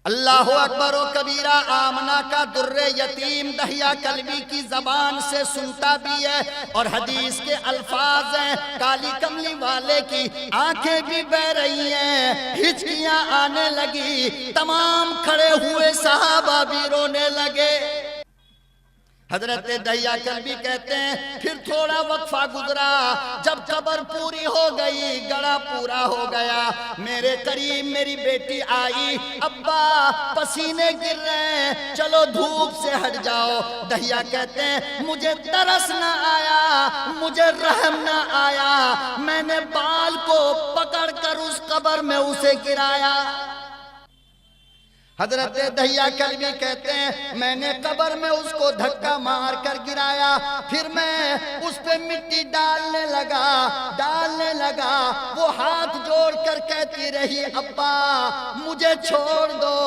اللہ اکبر و کبیرہ آمنہ کا در یتیم دہیہ کلبی کی زبان سے سنتا بھی ہے، اور حدیث کے الفاظ ہیں، کالی کملی والے کی آنکھیں بھی بہ رہی ہیں، ہچکیاں آنے لگی، تمام کھڑے ہوئے صحابہ بھی رونے لگے۔ حضرت دہیہ کلبی کہتے ہیں پھر تھوڑا وقفہ گزرا، جب قبر پوری ہو گئی، گڑا پورا ہو گیا، میرے قریب میری بیٹی آئی، ابا پسینے گر رہے ہیں، چلو دھوپ سے ہٹ جاؤ۔ دہیہ کہتے ہیں مجھے ترس نہ آیا، مجھے رحم نہ آیا، میں نے بال کو پکڑ کر اس قبر میں اسے گرایا۔ حضرت دہیہ کلبی کہتے ہیں میں نے قبر میں اس کو دھکا مار کر گرایا، پھر میں اس پہ مٹی ڈالنے لگا، وہ ہاتھ جوڑ کر کہتی رہی ابا مجھے چھوڑ دو،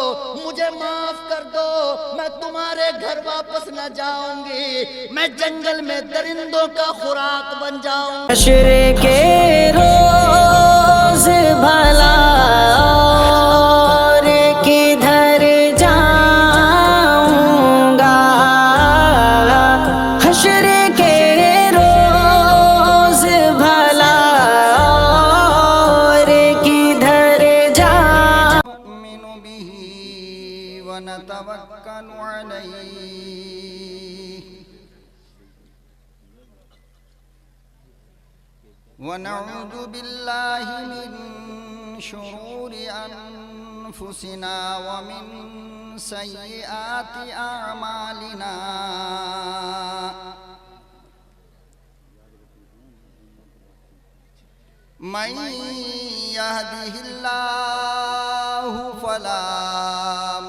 مجھے معاف کر دو، میں تمہارے گھر واپس نہ جاؤں گی، میں جنگل میں درندوں کا خوراک بن جاؤں گی۔ حشر کے روز بھلا اور کدھر جاؤں گا، حشر کے روز بھلا اور کدھر جاؤں۔ نؤمن به ونتوکل علیہ ونعوذ باللہ من شرور انفسنا ومن سیئات اعمالنا، من یہدہ اللہ فلا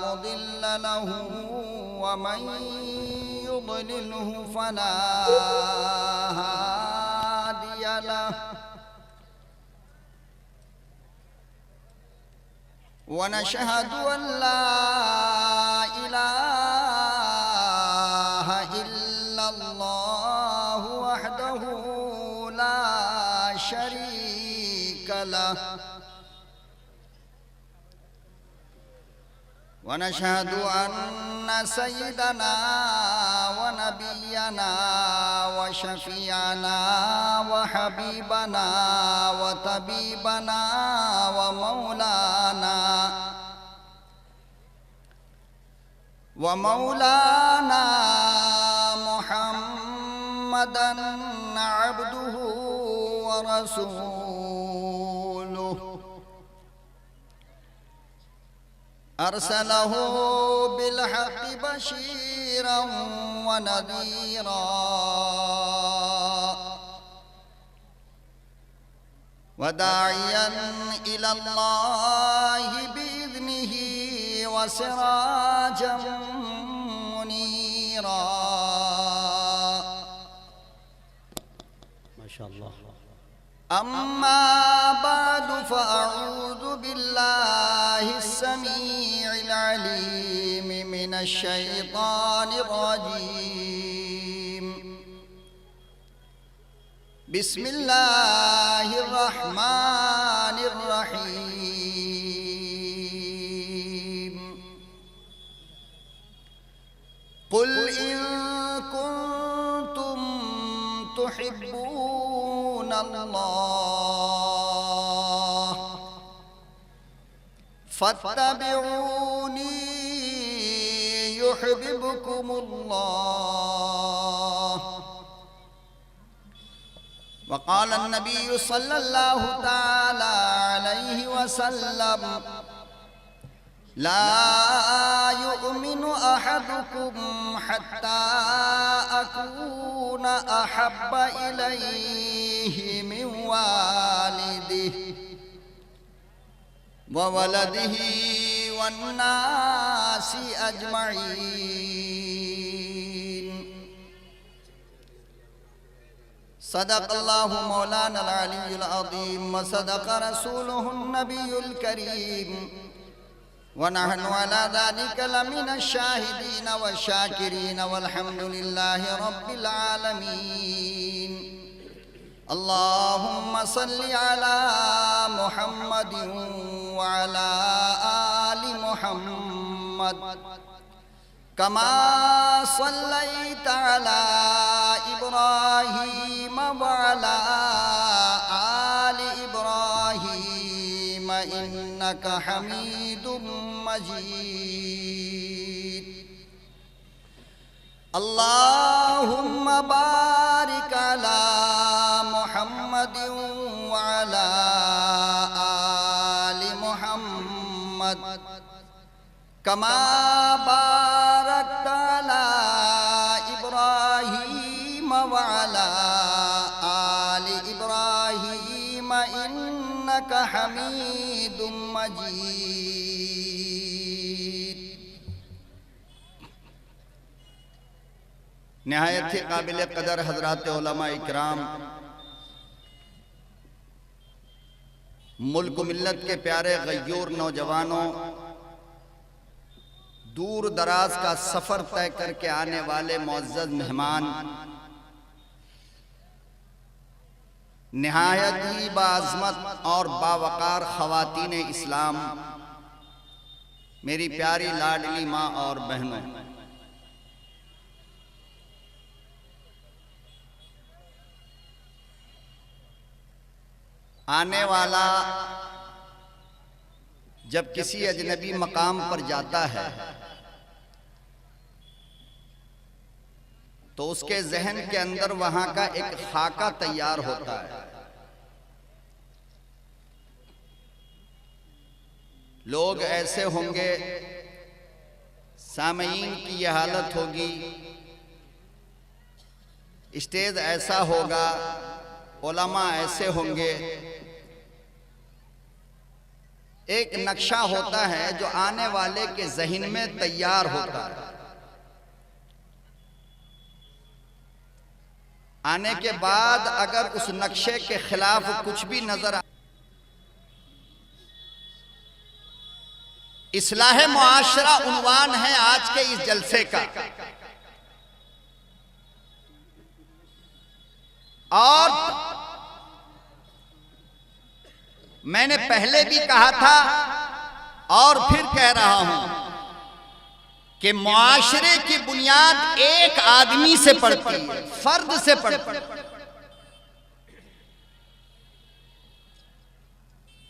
مضل له ومن یضللہ فلا ہادی له، ونشهد أن لا إله إلا الله وحده لا شريك له، ونشهد أن سيدنا ونبينا وشفيعنا وحبيبنا وطبيبنا ومولانا محمدا عبده ورسوله، أرسله بالحق بشيرا ونذيرا وداعيا إلى الله بإذنه وسراجا منيرا۔ ما شاء الله۔ أما بعد فأعوذ بالله السميع العليم من الشيطان الرجيم، بسم الله الرحمن الرحيم، قل إن كنتم تحبون الله فاتبعوني يحببكم الله، وقال النبي صلى الله تعالى عليه وسلم لا يؤمن أحدكم حتى أكون أحب إليه من والده وولده والناس أجمعين۔ صدق الله مولانا العلي العظيم وصدق رسوله النبي الكريم، ونحن على ذلك لمن الشاهدين والشاكرين والحمد لله رب العالمين۔ اللهم صل على محمد وعلى آل محمد محمد كما صليت على إبراهيم وعلى آل إبراهيم إنك حميد مجيد اللهم بارك على محمد وعلى آل محمد كما باركت على إبراهيم وعلى آل إبراهيم إنك حميد مجيد. نہایت ہی قابل قدر حضرات علماء اکرام، ملک و ملت کے پیارے غیور نوجوانوں، دور دراز کا سفر طے کر کے آنے والے معزز مہمان، نہایت ہی باعظمت اور باوقار خواتین اسلام، میری پیاری لاڈلی ماں اور بہنوں، آنے والا جب کسی اجنبی مقام پر جاتا ہے تو اس کے ذہن کے اندر وہاں کا ایک خاکہ تیار ہوتا ہے. لوگ ایسے ہوں گے، سامعین کی یہ حالت ہوگی، اسٹیج ایسا ہوگا، علماء ایسے ہوں گے. ایک نقشہ ہوتا ہے جو آنے والے کے ذہن میں تیار ہوتا ہے. آنے کے بعد اگر اس نقشے کے خلاف کچھ بھی نظر آئے، اصلاح معاشرہ عنوان ہے آج کے اس جلسے کا. اور میں نے پہلے بھی کہا تھا اور پھر کہہ رہا ہوں کہ معاشرے کی بنیاد ایک آدمی سے پڑتی ہے، فرد سے پڑتی ہے.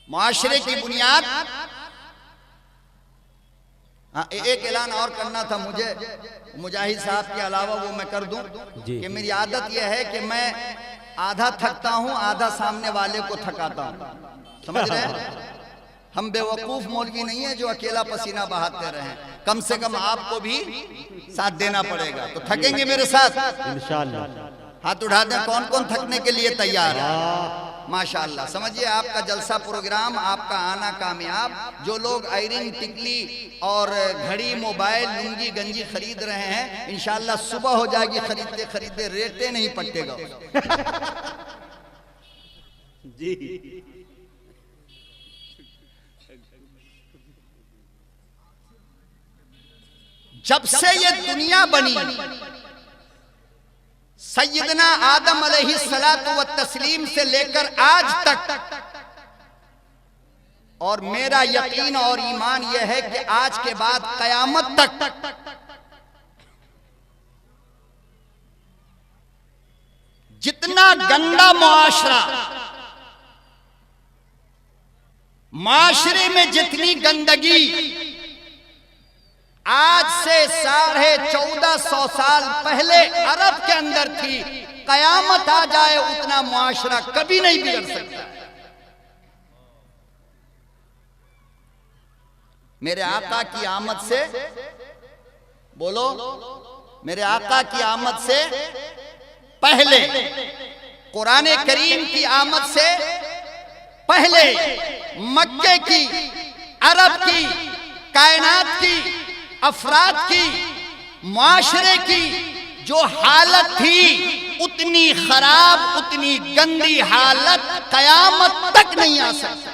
معاشرے کی بنیاد. ایک اعلان اور کرنا تھا مجھے، مجاہد صاحب کے علاوہ وہ میں کر دوں کہ میری عادت یہ ہے کہ میں آدھا تھکتا ہوں، آدھا سامنے والے کو تھکاتا ہوں. سمجھ رہے ہیں؟ ہم بے وقوف مولوی نہیں ہیں جو اکیلا پسینہ بہاتے رہیں. کم سے کم آپ کو بھی ساتھ دینا پڑے گا. تو تھکیں گے میرے ساتھ انشاءاللہ؟ ہاتھ اٹھا دیں کون کون تھکنے کے لیے تیار ہے. ماشاءاللہ. سمجھئے آپ کا جلسہ پروگرام، آپ کا آنا کامیاب. جو لوگ آئرن، ٹکلی اور گھڑی، موبائل، لنگی، گنجی خرید رہے ہیں، انشاءاللہ صبح ہو جائے گی خریدتے خریدتے، ریٹیں نہیں پٹے گا. جی جب سے یہ دنیا بنی، سیدنا آدم علیہ السلام سے لے کر آج تک، اور میرا یقین اور ایمان یہ ہے کہ آج کے بعد قیامت تک جتنا گندا معاشرہ، معاشرے میں جتنی گندگی آج سے 1450 سال پہلے عرب کے اندر تھی، قیامت آ جائے اتنا معاشرہ کبھی نہیں بگڑ سکتا. میرے آقا کی آمد سے، بولو، میرے آقا کی آمد سے پہلے، قرآن کریم کی آمد سے پہلے، مکے کی، عرب کی، کائنات کی، افراد کی، معاشرے کی جو حالت تھی، اتنی خراب، اتنی گندی حالت قیامت تک نہیں آ سکتی.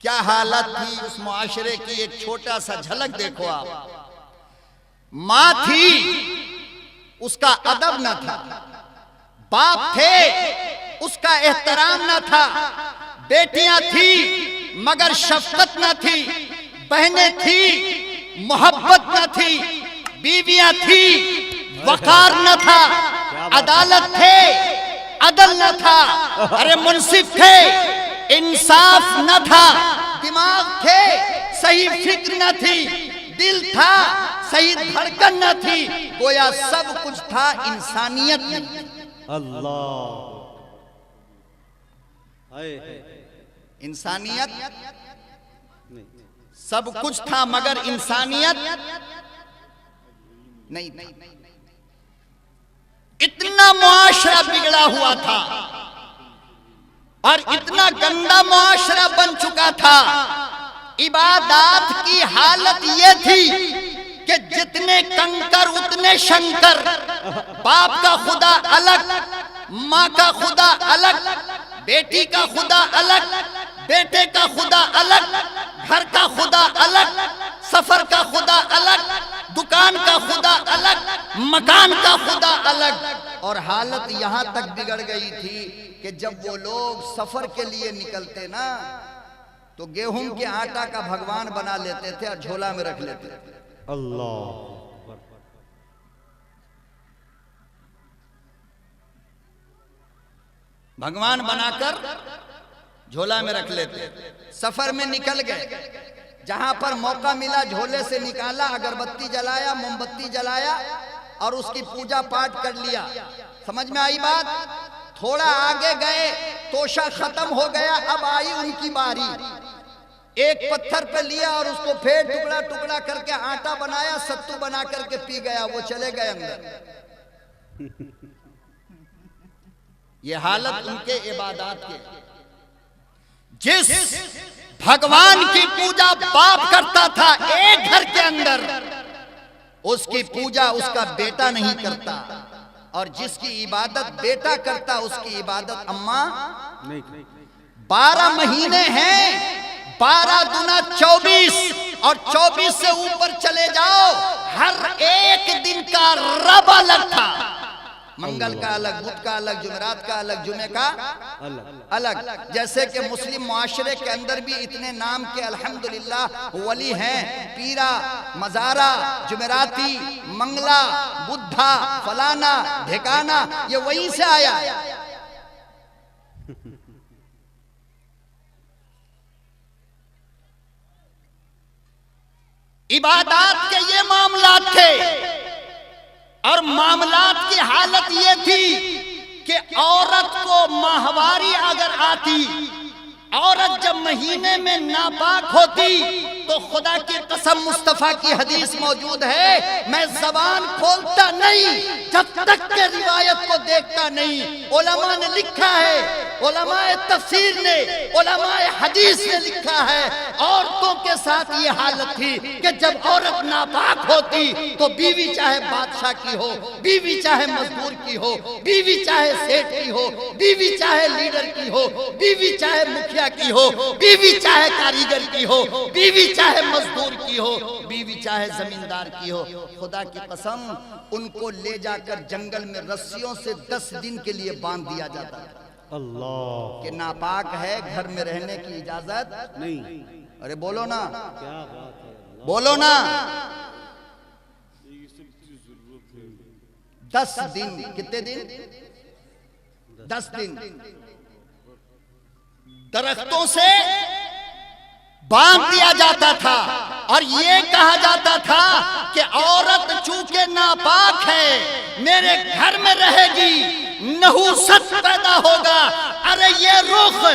کیا حالت تھی اس معاشرے کی؟ ایک چھوٹا سا جھلک دیکھو آپ. ماں تھی، اس کا ادب نہ تھا. باپ تھے، اس کا احترام نہ تھا. بیٹیاں تھی مگر شفقت نہ تھی، بہنیں تھی محبت نہ تھی، بیویاں تھی وقار نہ تھا، عدالت تھے عدل نہ تھا، ارے منصف تھے انصاف نہ تھا، دماغ تھے صحیح فکر نہ تھی، دل تھا صحیح دھڑکن نہ تھی، گویا سب کچھ تھا انسانیت نہیں تھی۔ اللہ انسانیت سب کچھ تھا مگر انسانیت نہیں تھی۔ اتنا معاشرہ بگڑا ہوا تھا اور اتنا گندا معاشرہ بن چکا تھا، عبادات کی حالت یہ تھی کہ جتنے کنکر اتنے شنکر، باپ کا خدا الگ، ماں کا خدا الگ، بیٹی کا خدا الگ، بیٹے کا خدا الگ، گھر کا خدا الگ، سفر کا خدا الگ، دکان کا خدا الگ، مکان کا خدا الگ۔ اور حالت یہاں تک بگڑ گئی تھی کہ جب وہ لوگ سفر کے لیے نکلتے نا تو گیہوں کے آٹا کا بھگوان بنا لیتے تھے اور جھولا میں رکھ لیتے تھے۔ اللہ بھگوان بنا کر جھولا میں رکھ لیتے، سفر میں نکل گئے، جہاں پر موقع ملا جھولے سے نکالا، اگربتی جلایا، موم بتی جلایا اور اس کی پوجا پاٹ کر لیا۔ سمجھ میں آئی بات؟ تھوڑا آگے گئے، توشہ ختم ہو گیا، اب آئی ان کی باری، ایک پتھر پہ لیا اور اس کو پھر ٹکڑا ٹکڑا کر کے آٹا بنایا، ستو بنا کر کے پی گیا، وہ چلے گئے اندر۔ یہ حالت ان کے عبادات کے۔ جس بھگوان کی پوجا باپ کرتا تھا ایک گھر کے اندر، اس کی پوجا اس کا بیٹا نہیں کرتا، اور جس کی عبادت بیٹا کرتا اس کی عبادت اماں نہیں۔ 12 مہینے ہیں، 12 دنا 24، اور 24 سے اوپر چلے جاؤ، ہر ایک دن کا رب الگ تھا، منگل کا الگ، بدھ کا الگ، جمعرات کا الگ، جمعہ کا الگ۔ جیسے کہ مسلم معاشرے کے اندر بھی اتنے نام کے الحمدللہ ولی ہیں، پیرا، مزارہ، جمعراتی، منگلا، بدھا، فلانا، ڈھکانا، یہ وہیں سے آیا ہے۔ عبادات کے یہ معاملات تھے، اور معاملات کی حالت یہ تھی کہ عورت کو ماہواری اگر آتی، عورت جب مہینے میں ناپاک ہوتی تو خدا کی قسم مصطفیٰ کی حدیث موجود ہے، میں زبان کھولتا نہیں جب تک کہ روایت کو دیکھتا نہیں۔ علماء نے لکھا ہے، علماء تفسیر نے، علماء حدیث نے لکھا ہے، عورتوں کے ساتھ یہ حالت تھی کہ جب عورت ناپاک ہوتی تو بیوی چاہے بادشاہ کی ہو، بیوی چاہے مزدور کی ہو، بیوی چاہے سیٹ کی ہو، بیوی چاہے لیڈر کی ہو، بیوی چاہے مکھیا کی ہو، بیوی چاہے کاریگر کی ہو، بیوی چاہے مزدور کی ہو، بیوی چاہے زمیندار کی ہو، خدا کی قسم ان کو لے جا کر جنگل میں رسیوں سے 10 دن کے لیے باندھ دیا جاتا ہے۔ اللہ کہ ناپاک ہے، گھر میں رہنے کی اجازت نہیں۔ ارے بولو نا، کیا بات ہے، بولو نا۔ 10 دن، کتنے دن؟ 10 دن درختوں سے باندھ دیا جاتا تھا، اور یہ کہا جاتا تھا کہ عورت چونکہ ناپاک ہے میرے گھر میں رہے گی، نحوست پیدا ہوگا۔ ارے یہ رخ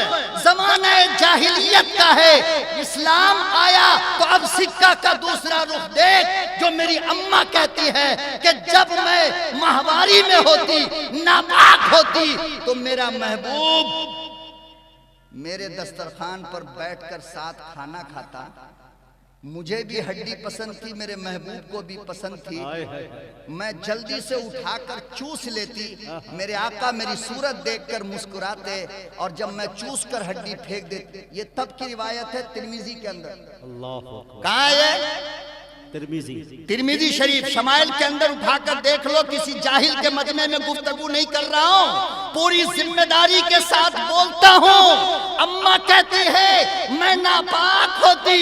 زمانہ جاہلیت کا ہے، اسلام آیا تو اب سکہ کا دوسرا رخ دیکھ، جو میری اماں کہتی ہے کہ جب میں ماہواری میں ہوتی، ناپاک ہوتی، تو میرا محبوب میرے دسترخوان پر بیٹھ کر ساتھ کھانا کھاتا، مجھے بھی ہڈی پسند تھی، میرے محبوب کو بھی پسند تھی، میں جلدی سے اٹھا کر چوس لیتی، میرے آقا میری صورت دیکھ کر مسکراتے، اور جب میں چوس کر ہڈی پھینک دیتی۔ یہ تب کی روایت ہے ترمذی کے اندر۔ اللہ اکبر۔ کہاں ہے؟ ترمذی شریف شمائل کے اندر اٹھا کر دیکھ لو، کسی جاہل کے مجمع میں گفتگو نہیں کر رہا ہوں، پوری ذمہ داری کے ساتھ بولتا ہوں۔ اماں کہتی ہے میں ناپاک ہوتی۔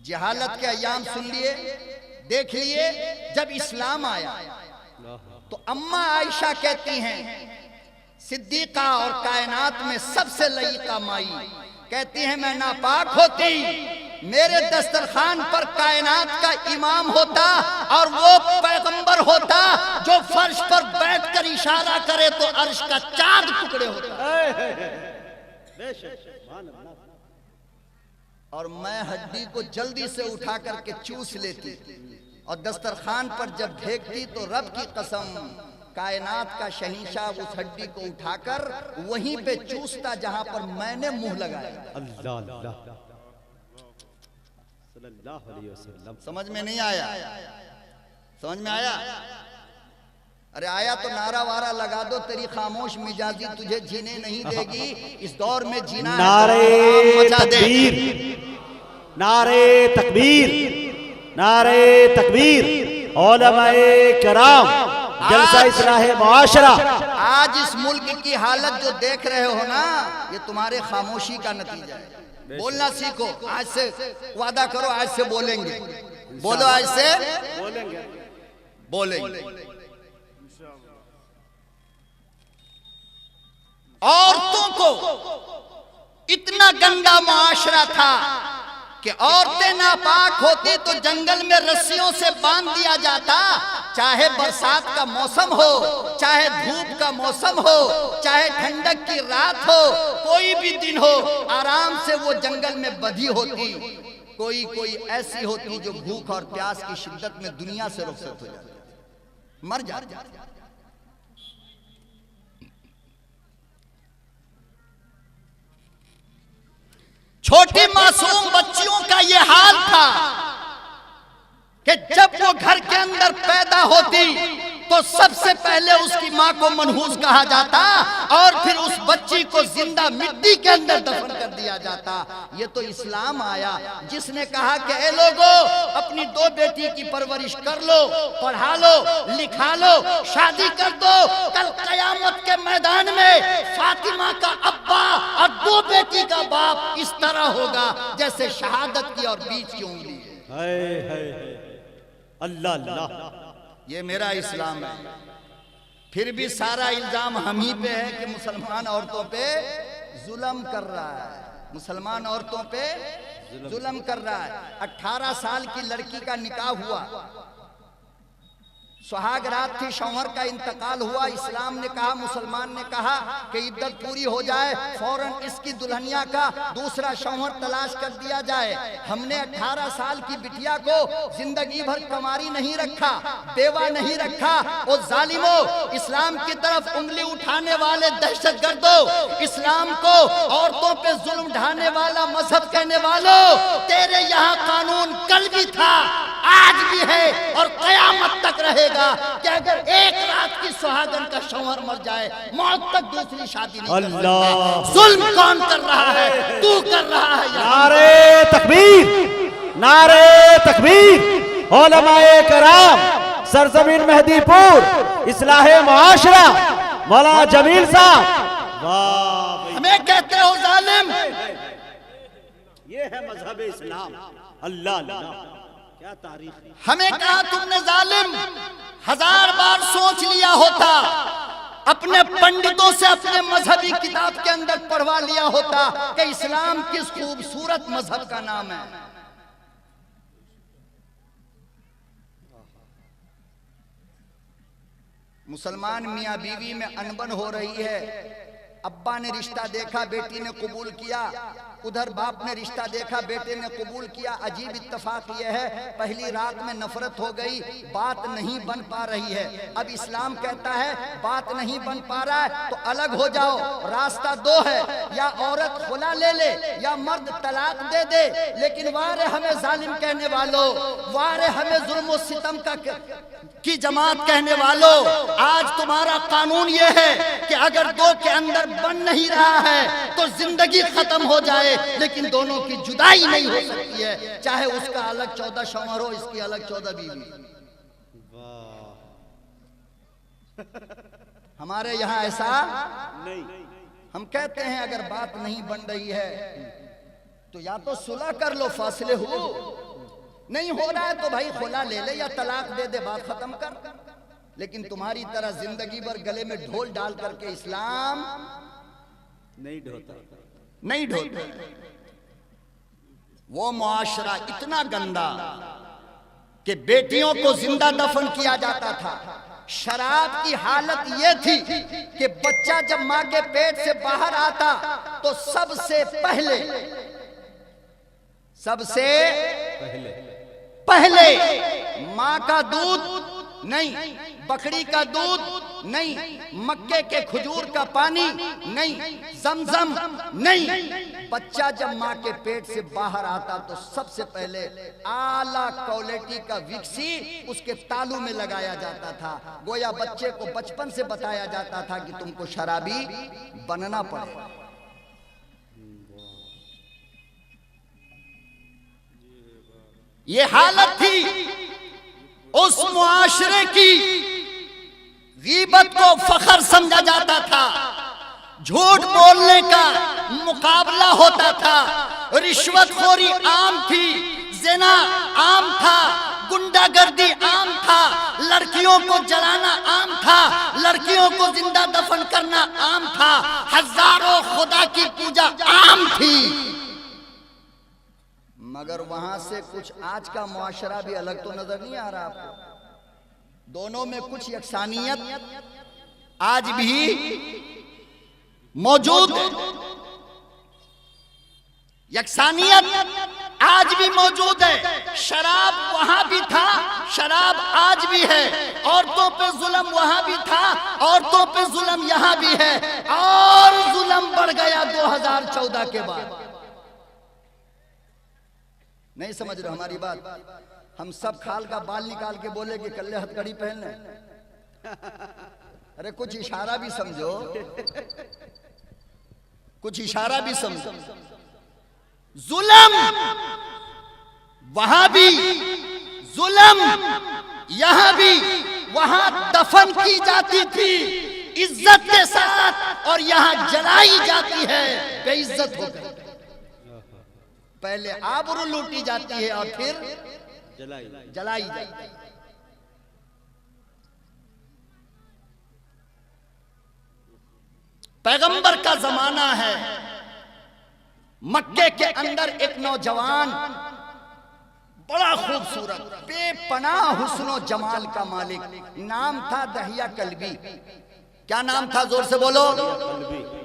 جہالت کے ایام سن لیے، دیکھ لیے۔ جب اسلام آیا تو اماں عائشہ کہتی ہیں، صدیقہ اور کائنات میں سب سے لئیقہ مائی، کہتی ہیں میں ناپاک ہوتی، میرے دسترخوان پر کائنات کا امام ہوتا اور وہ پیغمبر ہوتا جو فرش پر بیٹھ کر اشارہ کرے تو عرش کا چاند ٹکڑے ہوتا، اور میں ہڈی کو جلدی سے اٹھا کر کے چوس لیتی، اور دسترخوان پر جب پھینکتی تو رب کی قسم کائنات کا شہنشاہ اس ہڈی کو اٹھا کر وہیں پہ چوستا جہاں پر میں نے منہ لگایا۔ اللہ اللہ صلی اللہ علیہ وسلم۔ سمجھ میں نہیں آیا؟ سمجھ میں آیا؟ ارے آیا تو نعرہ وارہ لگا دو، تیری خاموش مزاجی تجھے جینے نہیں دے گی، اس دور میں جینا ہے۔ نعرہ تکبیر، نعرہ تکبیر، نعرہ تکبیر، علماء کرام، جلسہ اصلاح معاشرہ۔ آج اس ملک کی حالت جو دیکھ رہے ہو نا، یہ تمہارے خاموشی کا نتیجہ ہے۔ بولنا سیکھو، آج سے وعدہ کرو آج سے بولیں گے، بولو آج سے بولیں گے۔ عورتوں کو اتنا گندا معاشرہ تھا کہ عورتیں ناپاک ہوتی تو جنگل میں رسیوں سے باندھ دیا جاتا، چاہے برسات کا موسم ہو، چاہے دھوپ کا موسم ہو، چاہے ٹھنڈک کی رات ہو، کوئی بھی دن ہو، آرام سے وہ جنگل میں بدھی ہوتی۔ کوئی ایسی ہوتی جو بھوک اور پیاس کی شدت میں دنیا سے رخصت ہو جاتی، مر جاتی۔ چھوٹی معصوم بچیوں کا یہ حال تھا کہ جب وہ گھر کے اندر پیدا ہوتی تو سب سے پہلے اس کی ماں کو منحوس کہا جاتا اور پھر اس بچی کو زندہ مٹی کے اندر دفن کر دیا جاتا۔ یہ تو اسلام آیا جس نے کہا کہ اے لوگو اپنی دو بیٹی کی پرورش کر لو، پڑھا لو، لکھا لو، شادی کر دو، کل قیامت کے میدان میں فاطمہ کا ابا اور دو بیٹی کا باپ اس طرح ہوگا جیسے شہادت کی اور بیچ کی انگلی ہے۔ اللہ اللہ، یہ میرا اسلام ہے۔ پھر بھی سارا الزام ہم ہی پہ ہے کہ مسلمان عورتوں پہ ظلم کر رہا ہے، مسلمان عورتوں پہ ظلم کر رہا ہے۔ 18 سال کی لڑکی کا نکاح ہوا، سہاگ رات تھی، شوہر کا انتقال ہوا، اسلام نے کہا، مسلمان نے کہا کہ عدت پوری ہو جائے فوراً اس کی دلہنیا کا دوسرا شوہر تلاش کر دیا جائے۔ ہم نے 18 سال کی بٹیا کو زندگی بھر کماری نہیں رکھا، بیوہ نہیں رکھا۔ او ظالمو، اسلام کی طرف انگلی اٹھانے والے دہشت گردو، اسلام کو عورتوں پہ ظلم ڈھانے والا مذہب کہنے والوں، تیرے یہاں قانون کل بھی تھا، آج بھی ہے اور قیامت تک رہے گا کہ اگر ایک رات کی سہاگن کا شوہر مر جائے موت تک دوسری شادی نہیں کر سکتا۔ ظلم کون کر رہا ہے؟ تو کر رہا ہے۔ نعرہ تکبیر، نعرہ تکبیر، علماء کرام، سرزمین مہدی پور، اصلاح معاشرہ، مولانا جمیل صاحب۔ ہمیں کہتے ہو ظالم، یہ ہے مذہب اسلام۔ اللہ اللہ، کیا تاریخ ہے۔ ہمیں کہا تم نے ظالم، 1000 بار سوچ لیا ہوتا، اپنے پنڈتوں سے اپنے مذہبی کتاب کے اندر پڑھوا لیا ہوتا کہ اسلام کس خوبصورت مذہب کا نام ہے۔ مسلمان میاں بیوی میں انبن ہو رہی ہے، ابا نے رشتہ دیکھا، بیٹی نے قبول کیا، ادھر باپ نے رشتہ دیکھا، بیٹے نے قبول کیا۔ عجیب اتفاق یہ ہے، پہلی رات میں نفرت ہو گئی، بات نہیں بن پا رہی ہے۔ اب اسلام کہتا ہے بات نہیں بن پا رہا ہے تو الگ ہو جاؤ، راستہ دو ہے، یا عورت خلا لے لے یا مرد طلاق دے دے۔ لیکن وارے ہمیں ظالم کہنے والوں، وارے ہمیں ظلم و ستم کی جماعت کہنے والوں، آج تمہارا قانون یہ ہے کہ اگر دو کے اندر بن نہیں رہا ہے تو زندگی ختم ہو جائے، لیکن دونوں کی جدائی نہیں ہو سکتی ہے، چاہے اس کا الگ 14 شوہر ہو، اس کی الگ 14 بیوی۔ ہمارے یہاں ایسا نہیں، ہم کہتے ہیں اگر بات نہیں بن رہی ہے تو یا تو صلح کر لو، فاصلے ہو، نہیں ہو رہا ہے تو بھائی خلا لے لے یا طلاق دے دے، بات ختم کر۔ لیکن تمہاری طرح زندگی بھر گلے میں ڈھول ڈال کر کے اسلام نہیں ڈھوتا، نہیں ڈھوتا۔ وہ معاشرہ اتنا گندا کہ بیٹیوں کو زندہ دفن کیا جاتا تھا۔ شراب کی حالت یہ تھی کہ بچہ جب ماں کے پیٹ سے باہر آتا تو سب سے پہلے ماں کا دودھ نہیں، بکری کا دودھ نہیں، مکے کے کھجور کا پانی نہیں، زمزم نہیں، بچہ جب ماں کے پیٹ سے باہر آتا تو سب سے پہلے اعلیٰ کوالٹی کا وکسی اس کے تالو میں لگایا جاتا تھا۔ گویا بچے کو بچپن سے بتایا جاتا تھا کہ تم کو شرابی بننا پڑے گا۔ یہ حالت تھی اس معاشرے کی۔ غیبت کو فخر سمجھا جاتا تھا، جھوٹ بولنے کا مقابلہ ہوتا تھا، رشوت خوری عام تھی، زنا عام تھا، گنڈا گردی عام تھا، لڑکیوں کو جلانا عام تھا، لڑکیوں کو زندہ دفن کرنا عام تھا، ہزاروں خدا کی پوجا عام تھی۔ مگر وہاں سے کچھ آج کا معاشرہ بھی الگ تو نظر نہیں آ رہا آپ کو؟ دونوں میں کچھ یکسانیت آج بھی موجود ہے، یکسانیت آج بھی موجود ہے۔ شراب وہاں بھی تھا، شراب آج بھی ہے، عورتوں پہ ظلم وہاں بھی تھا، عورتوں پہ ظلم یہاں بھی ہے، اور ظلم بڑھ گیا 2014 کے بعد۔ نہیں سمجھ رہے ہماری بات؟ ہم سب کھال کا بال نکال کے بولے کہ کلے ہتھ کڑی پہن لیں، ارے کچھ اشارہ بھی سمجھو، کچھ اشارہ بھی سمجھو۔ ظلم وہاں بھی، ظلم یہاں بھی، وہاں دفن کی جاتی تھی عزت کے ساتھ، اور یہاں جلائی جاتی ہے بے عزت ہو کر۔ پہلے آبرو لوٹی جاتی ہے اور پھر جلائی جاتی ہے۔ پیغمبر کا زمانہ ہے، مکے کے اندر ایک نوجوان بڑا خوبصورت، بے پناہ حسن و جمال کا مالک، نام تھا دہیہ کلبی۔ کیا نام تھا؟ زور سے بولو۔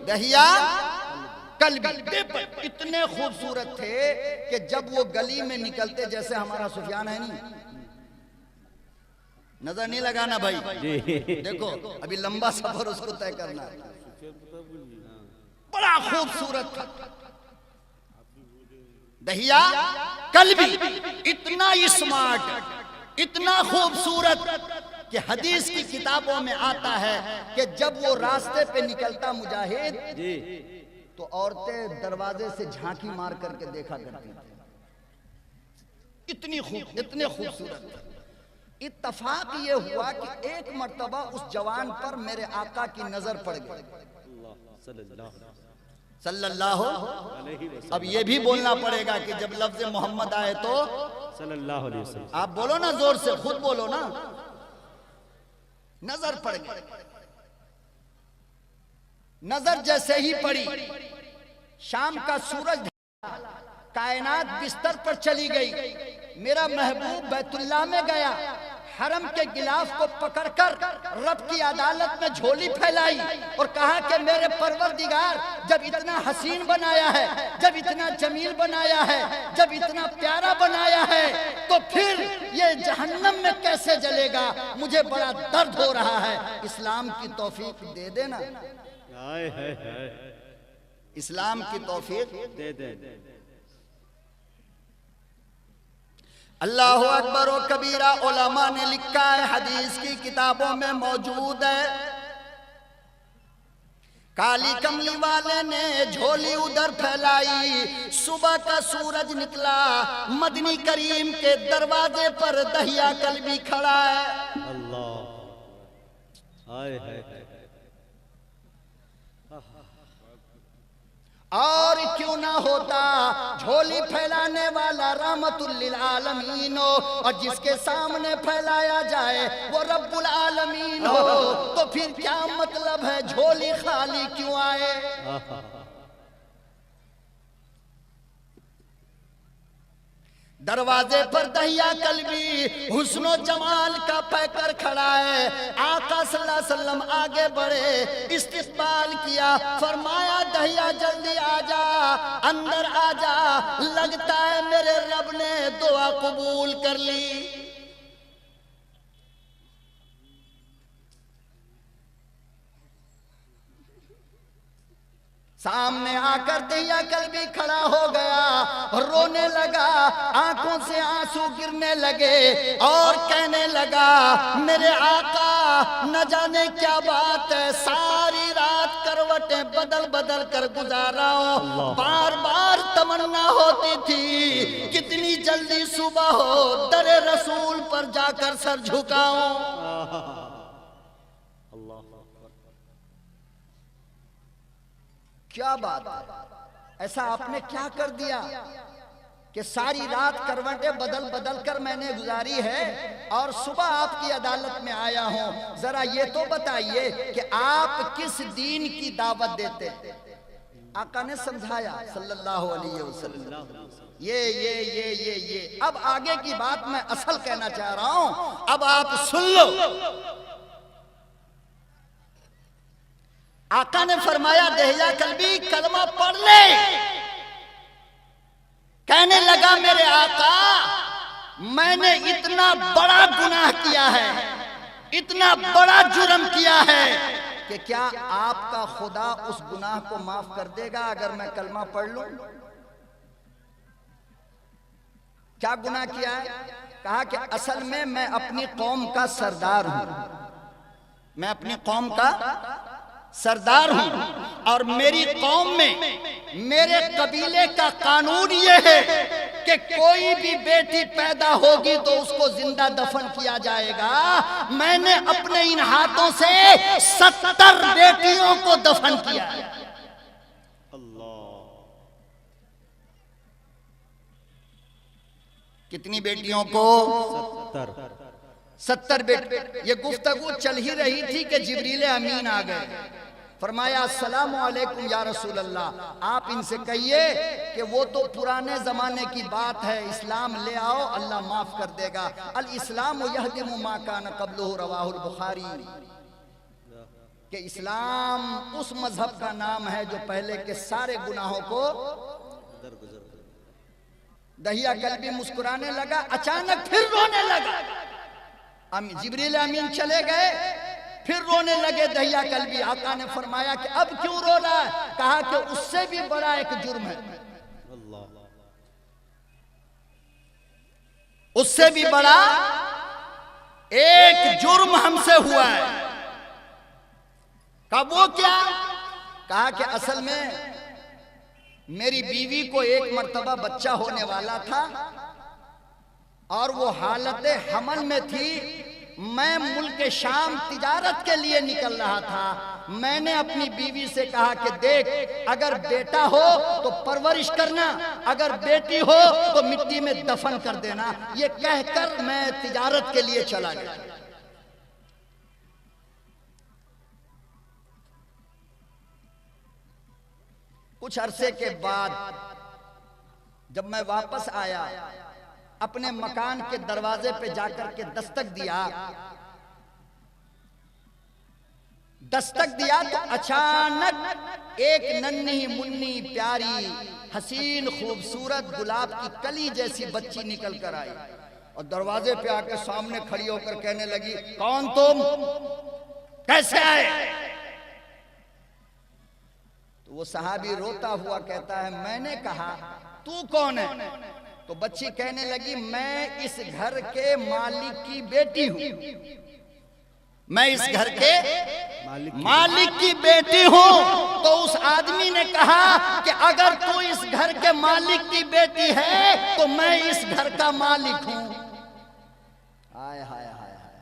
دہیہ کلبی۔ اتنے خوبصورت تھے کہ جب وہ گلی میں نکلتے، جیسے ہمارا سفیان ہے نہیں، نظر نہیں لگانا بھائی، دیکھو ابھی لمبا سفر اس کو طے کرنا ہے، بڑا خوبصورت تھا دہیہ کلبی، اتنا اسمارٹ، اتنا خوبصورت کہ حدیث کی کتابوں میں آتا ہے کہ جب وہ راستے پہ نکلتا مجاہد تو عورتیں دروازے سے جھانکی مار کر کے دیکھا کرتی تھیں، اتنے خوبصورت۔ اتفاق یہ ہوا کہ ایک مرتبہ اس جوان پر میرے آقا کی نظر پڑ گئی صلی اللہ علیہ وسلم۔ اب یہ بھی بولنا پڑے گا کہ جب لفظ محمد آئے تو صلی اللہ علیہ وسلم، آپ بولو نا زور سے، خود بولو نا۔ نظر پڑ گئی، نظر جیسے ہی پڑی، شام کا سورج ڈھلا، کائنات بستر پر چلی گئی، میرا محبوب بیت اللہ میں گیا، حرم کے غلاف کو پکڑ کر رب کی عدالت میں جھولی پھیلائی اور کہا کہ میرے پروردگار، جب اتنا حسین بنایا ہے، جب اتنا جمیل بنایا ہے، جب اتنا پیارا بنایا ہے، تو پھر یہ جہنم میں کیسے جلے گا؟ مجھے بڑا درد ہو رہا ہے، اسلام کی توفیق دے دینا، اسلام کی توفیق دے دے۔ اللہ اکبر و کبیرہ، علماء نے لکھا ہے، حدیث کی کتابوں میں موجود ہے، کالی کملی والے نے جھولی ادھر پھیلائی، صبح کا سورج نکلا، مدنی کریم کے دروازے پر دہیا کلبی کھڑا ہے۔ اللہ ہائے ہائے اور کیوں نہ ہوتا جھولی پھیلانے والا رحمت للعالمین ہو، اور جس کے سامنے پھیلایا جائے وہ رب العالمین ہو، تو پھر کیا مطلب ہے جھولی خالی کیوں آئے؟ دروازے پر دہیا کلبی حسن و جمال کا پیکر کھڑا ہے۔ آقا صلی اللہ علیہ وسلم آگے بڑھے، استقبال کیا، فرمایا دہیا جلدی آ جا، اندر آ جا، لگتا ہے میرے رب نے دعا قبول کر لی۔ سامنے آ کر دہیا کلبی کھڑا ہو گیا، رونے لگا، آنکھوں سے آنسو گرنے لگے اور کہنے لگا میرے آقا نہ جانے کیا بات ہے، ساری رات کروٹیں بدل بدل کر گزارا ہوں، بار بار تمنا ہوتی تھی کتنی جلدی صبح ہو، در رسول پر جا کر سر جھکاؤں۔ کیا بات ہے، ایسا آپ نے کیا کر دیا کہ ساری رات کروٹیں بدل بدل کر میں نے گزاری ہے اور صبح آپ کی عدالت میں آیا ہوں؟ ذرا یہ تو بتائیے کہ آپ کس دین کی دعوت دیتے؟ آقا نے سمجھایا صلی اللہ علیہ وسلم، یہ اب آگے کی بات میں اصل کہنا چاہ رہا ہوں، اب آپ سن لو۔ آقا نے فرمایا دہیا کلبی کلمہ پڑھ لے۔ کہنے لگا میرے آقا میں نے اتنا بڑا گناہ کیا ہے، اتنا بڑا جرم کیا ہے کہ کیا آپ کا خدا اس گناہ کو معاف کر دے گا اگر میں کلمہ پڑھ لوں؟ کیا گناہ کیا ہے؟ کہا کہ اصل میں میں اپنی قوم کا سردار ہوں، میں اپنی قوم کا سردار ہوں، اور میری قوم میں میرے قبیلے کا قانون یہ ہے کہ کوئی بھی بیٹی پیدا ہوگی تو اس کو زندہ دفن کیا جائے گا۔ میں نے اپنے ان ہاتھوں سے 70 بیٹیوں کو دفن کیا۔ کتنی بیٹیوں کو؟ 70 بیٹی۔ یہ گفتگو چل ہی رہی تھی کہ جبریل امین آ گئے، فرمایا السلام علیکم یا رسول اللہ، آپ ان سے کہیے کہ وہ تو پرانے زمانے کی بات ہے، اسلام لے آؤ اللہ معاف کر دے گا۔ الاسلام یہدم ما کان قبلہ، رواہ البخاری، کہ اسلام اس مذہب کا نام ہے جو پہلے کے سارے گناہوں کو۔ دہیا کلبی مسکرانے لگا، اچانک پھر رونے لگا۔ جبریل امین چلے گئے، پھر رونے لگے دہیا کلبی۔ آقا نے فرمایا کہ اب کیوں رو رہا ہے؟ کہا کہ اس سے بھی بڑا ایک جرم ہے، اس سے بھی بڑا ایک جرم ہم سے ہوا ہے۔ کہا وہ کیا؟ کہا کہ اصل میں میری بیوی کو ایک مرتبہ بچہ ہونے والا تھا اور وہ حالت حمل میں تھی، میں ملک شام تجارت کے لیے نکل رہا تھا، میں نے اپنی بیوی سے کہا کہ دیکھ اگر بیٹا ہو تو پرورش کرنا، اگر بیٹی ہو تو مٹی میں دفن کر دینا۔ یہ کہہ کر میں تجارت کے لیے چلا گیا۔ کچھ عرصے کے بعد جب میں واپس آیا، اپنے مکان کے دروازے پہ جا کر کے دستک دیا تو اچانک ایک ننھی منی پیاری حسین خوبصورت گلاب کی کلی جیسی بچی نکل کر آئی اور دروازے پہ آ کے سامنے کھڑی ہو کر کہنے لگی کون تم؟ کیسے آئے؟ تو وہ صحابی روتا ہوا کہتا ہے میں نے کہا تو کون ہے؟ تو بچی کہنے لگی میں اس گھر کے مالک کی بیٹی ہوں، میں اس گھر کے مالک کی بیٹی ہوں۔ تو اس آدمی نے کہا کہ اگر تو اس گھر کے مالک کی بیٹی ہے تو میں اس گھر کا مالک ہوں۔ آئے ہائے ہائے ہائے،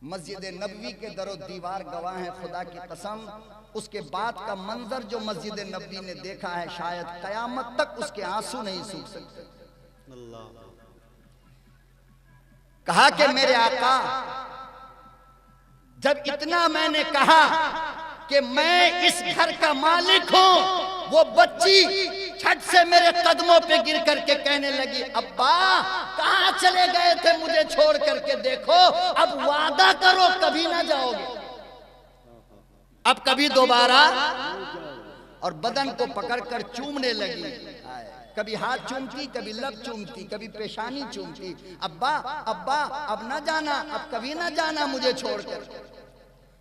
مسجد نبوی کے در و دیوار گواہ ہیں خدا کی قسم، اس کے بعد کا منظر جو مسجد نبوی نے دیکھا ہے شاید قیامت تک اس کے آنسو نہیں سوکھ سکتے۔ کہا کہ میرے آقا، جب اتنا میں نے کہا کہ میں اس گھر کا مالک ہوں، وہ بچی چھٹ سے میرے قدموں پہ گر کر کے کہنے لگی، ابا کہاں چلے گئے تھے مجھے چھوڑ کر کے؟ دیکھو اب وعدہ کرو کبھی نہ جاؤ گے، اب کبھی دوبارہ۔ اور بدن کو پکڑ کر چومنے لگی، کبھی ہاتھ چومتی، کبھی لب چومتی، کبھی پیشانی چومتی۔ ابا ابا اب نہ جانا، اب کبھی نہ جانا مجھے چھوڑ کر۔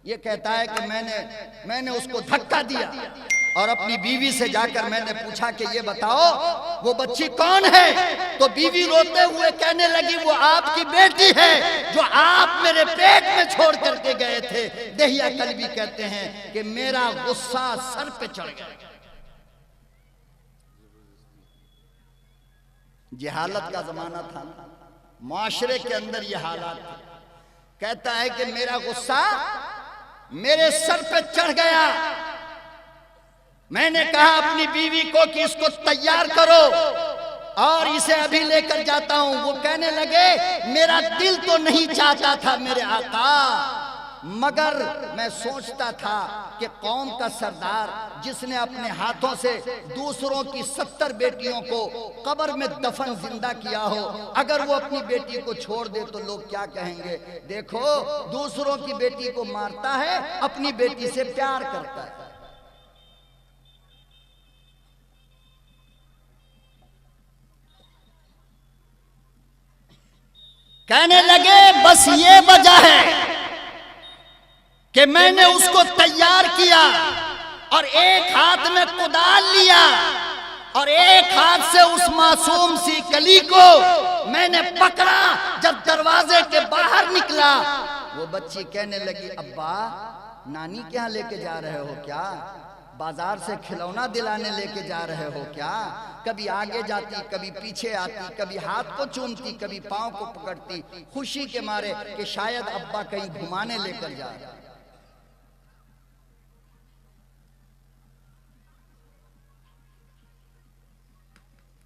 یہ کہتا ہے کہ میں نے اس کو دھکا دیا اور اپنی بیوی سے جا کر میں نے پوچھا کہ یہ بتاؤ وہ بچی کون ہے؟ تو بیوی روتے ہوئے کہنے لگی وہ آپ کی بیٹی ہے جو آپ میرے پیٹ میں چھوڑ کر کے گئے تھے۔ دہیا کلبی کہتے ہیں کہ میرا غصہ سر پہ چڑھ گیا۔ جہالت کا زمانہ تھا، معاشرے کے اندر یہ حالات تھے۔ کہتا ہے کہ میرا غصہ میرے سر پہ چڑھ گیا۔ میں نے کہا اپنی بیوی کو کہ اس کو تیار کرو اور اسے ابھی لے کر جاتا ہوں۔ وہ کہنے لگے میرا دل تو نہیں چاہتا تھا میرے آقا، مگر میں سوچتا تھا کہ قوم کا سردار جس نے اپنے ہاتھوں سے دوسروں کی 70 بیٹیوں کو قبر میں دفن زندہ کیا ہو، اگر وہ اپنی بیٹی کو چھوڑ دے تو لوگ کیا کہیں گے؟ دیکھو دوسروں کی بیٹی کو مارتا ہے، اپنی بیٹی سے پیار کرتا ہے۔ کہنے لگے بس یہ وجہ ہے کہ میں نے اس کو تیار کیا اور ایک ہاتھ میں کدال لیا اور ایک ہاتھ سے اس معصوم سی کلی کو میں نے پکڑا۔ جب دروازے کے باہر نکلا وہ بچی کہنے لگی ابا نانی کے ہاں لے کے جا رہے ہو کیا؟ بازار سے کھلونا دلانے لے کے جا رہے ہو کیا؟ کبھی آگے جاتی، کبھی پیچھے آتی، کبھی ہاتھ کو چومتی، کبھی پاؤں کو پکڑتی، خوشی کے مارے کہ شاید ابا کہیں گھمانے لے کر جا رہے۔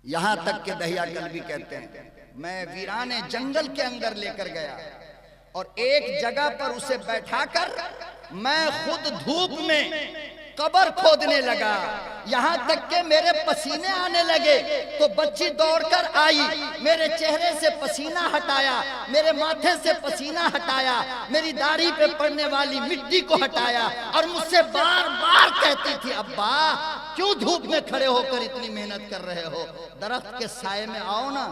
یہاں تک کہ دہیا کلبی کہتے ہیں میں ویران جنگل کے اندر لے کر گیا اور ایک جگہ پر اسے بیٹھا کر میں خود دھوپ میں قبر کھودنے لگا، یہاں تک کہ میرے پسینے آنے لگے تو بچی دوڑ کر آئی، میرے چہرے سے پسینہ ہٹایا، میرے ماتھے سے پسینہ ہٹایا، میری داڑھی پہ پڑنے والی مٹی کو ہٹایا اور مجھ سے بار بار کہتی تھی ابا کیوں دھوپ میں کھڑے ہو کر اتنی محنت کر رہے ہو؟ درخت کے سائے میں آؤ نا۔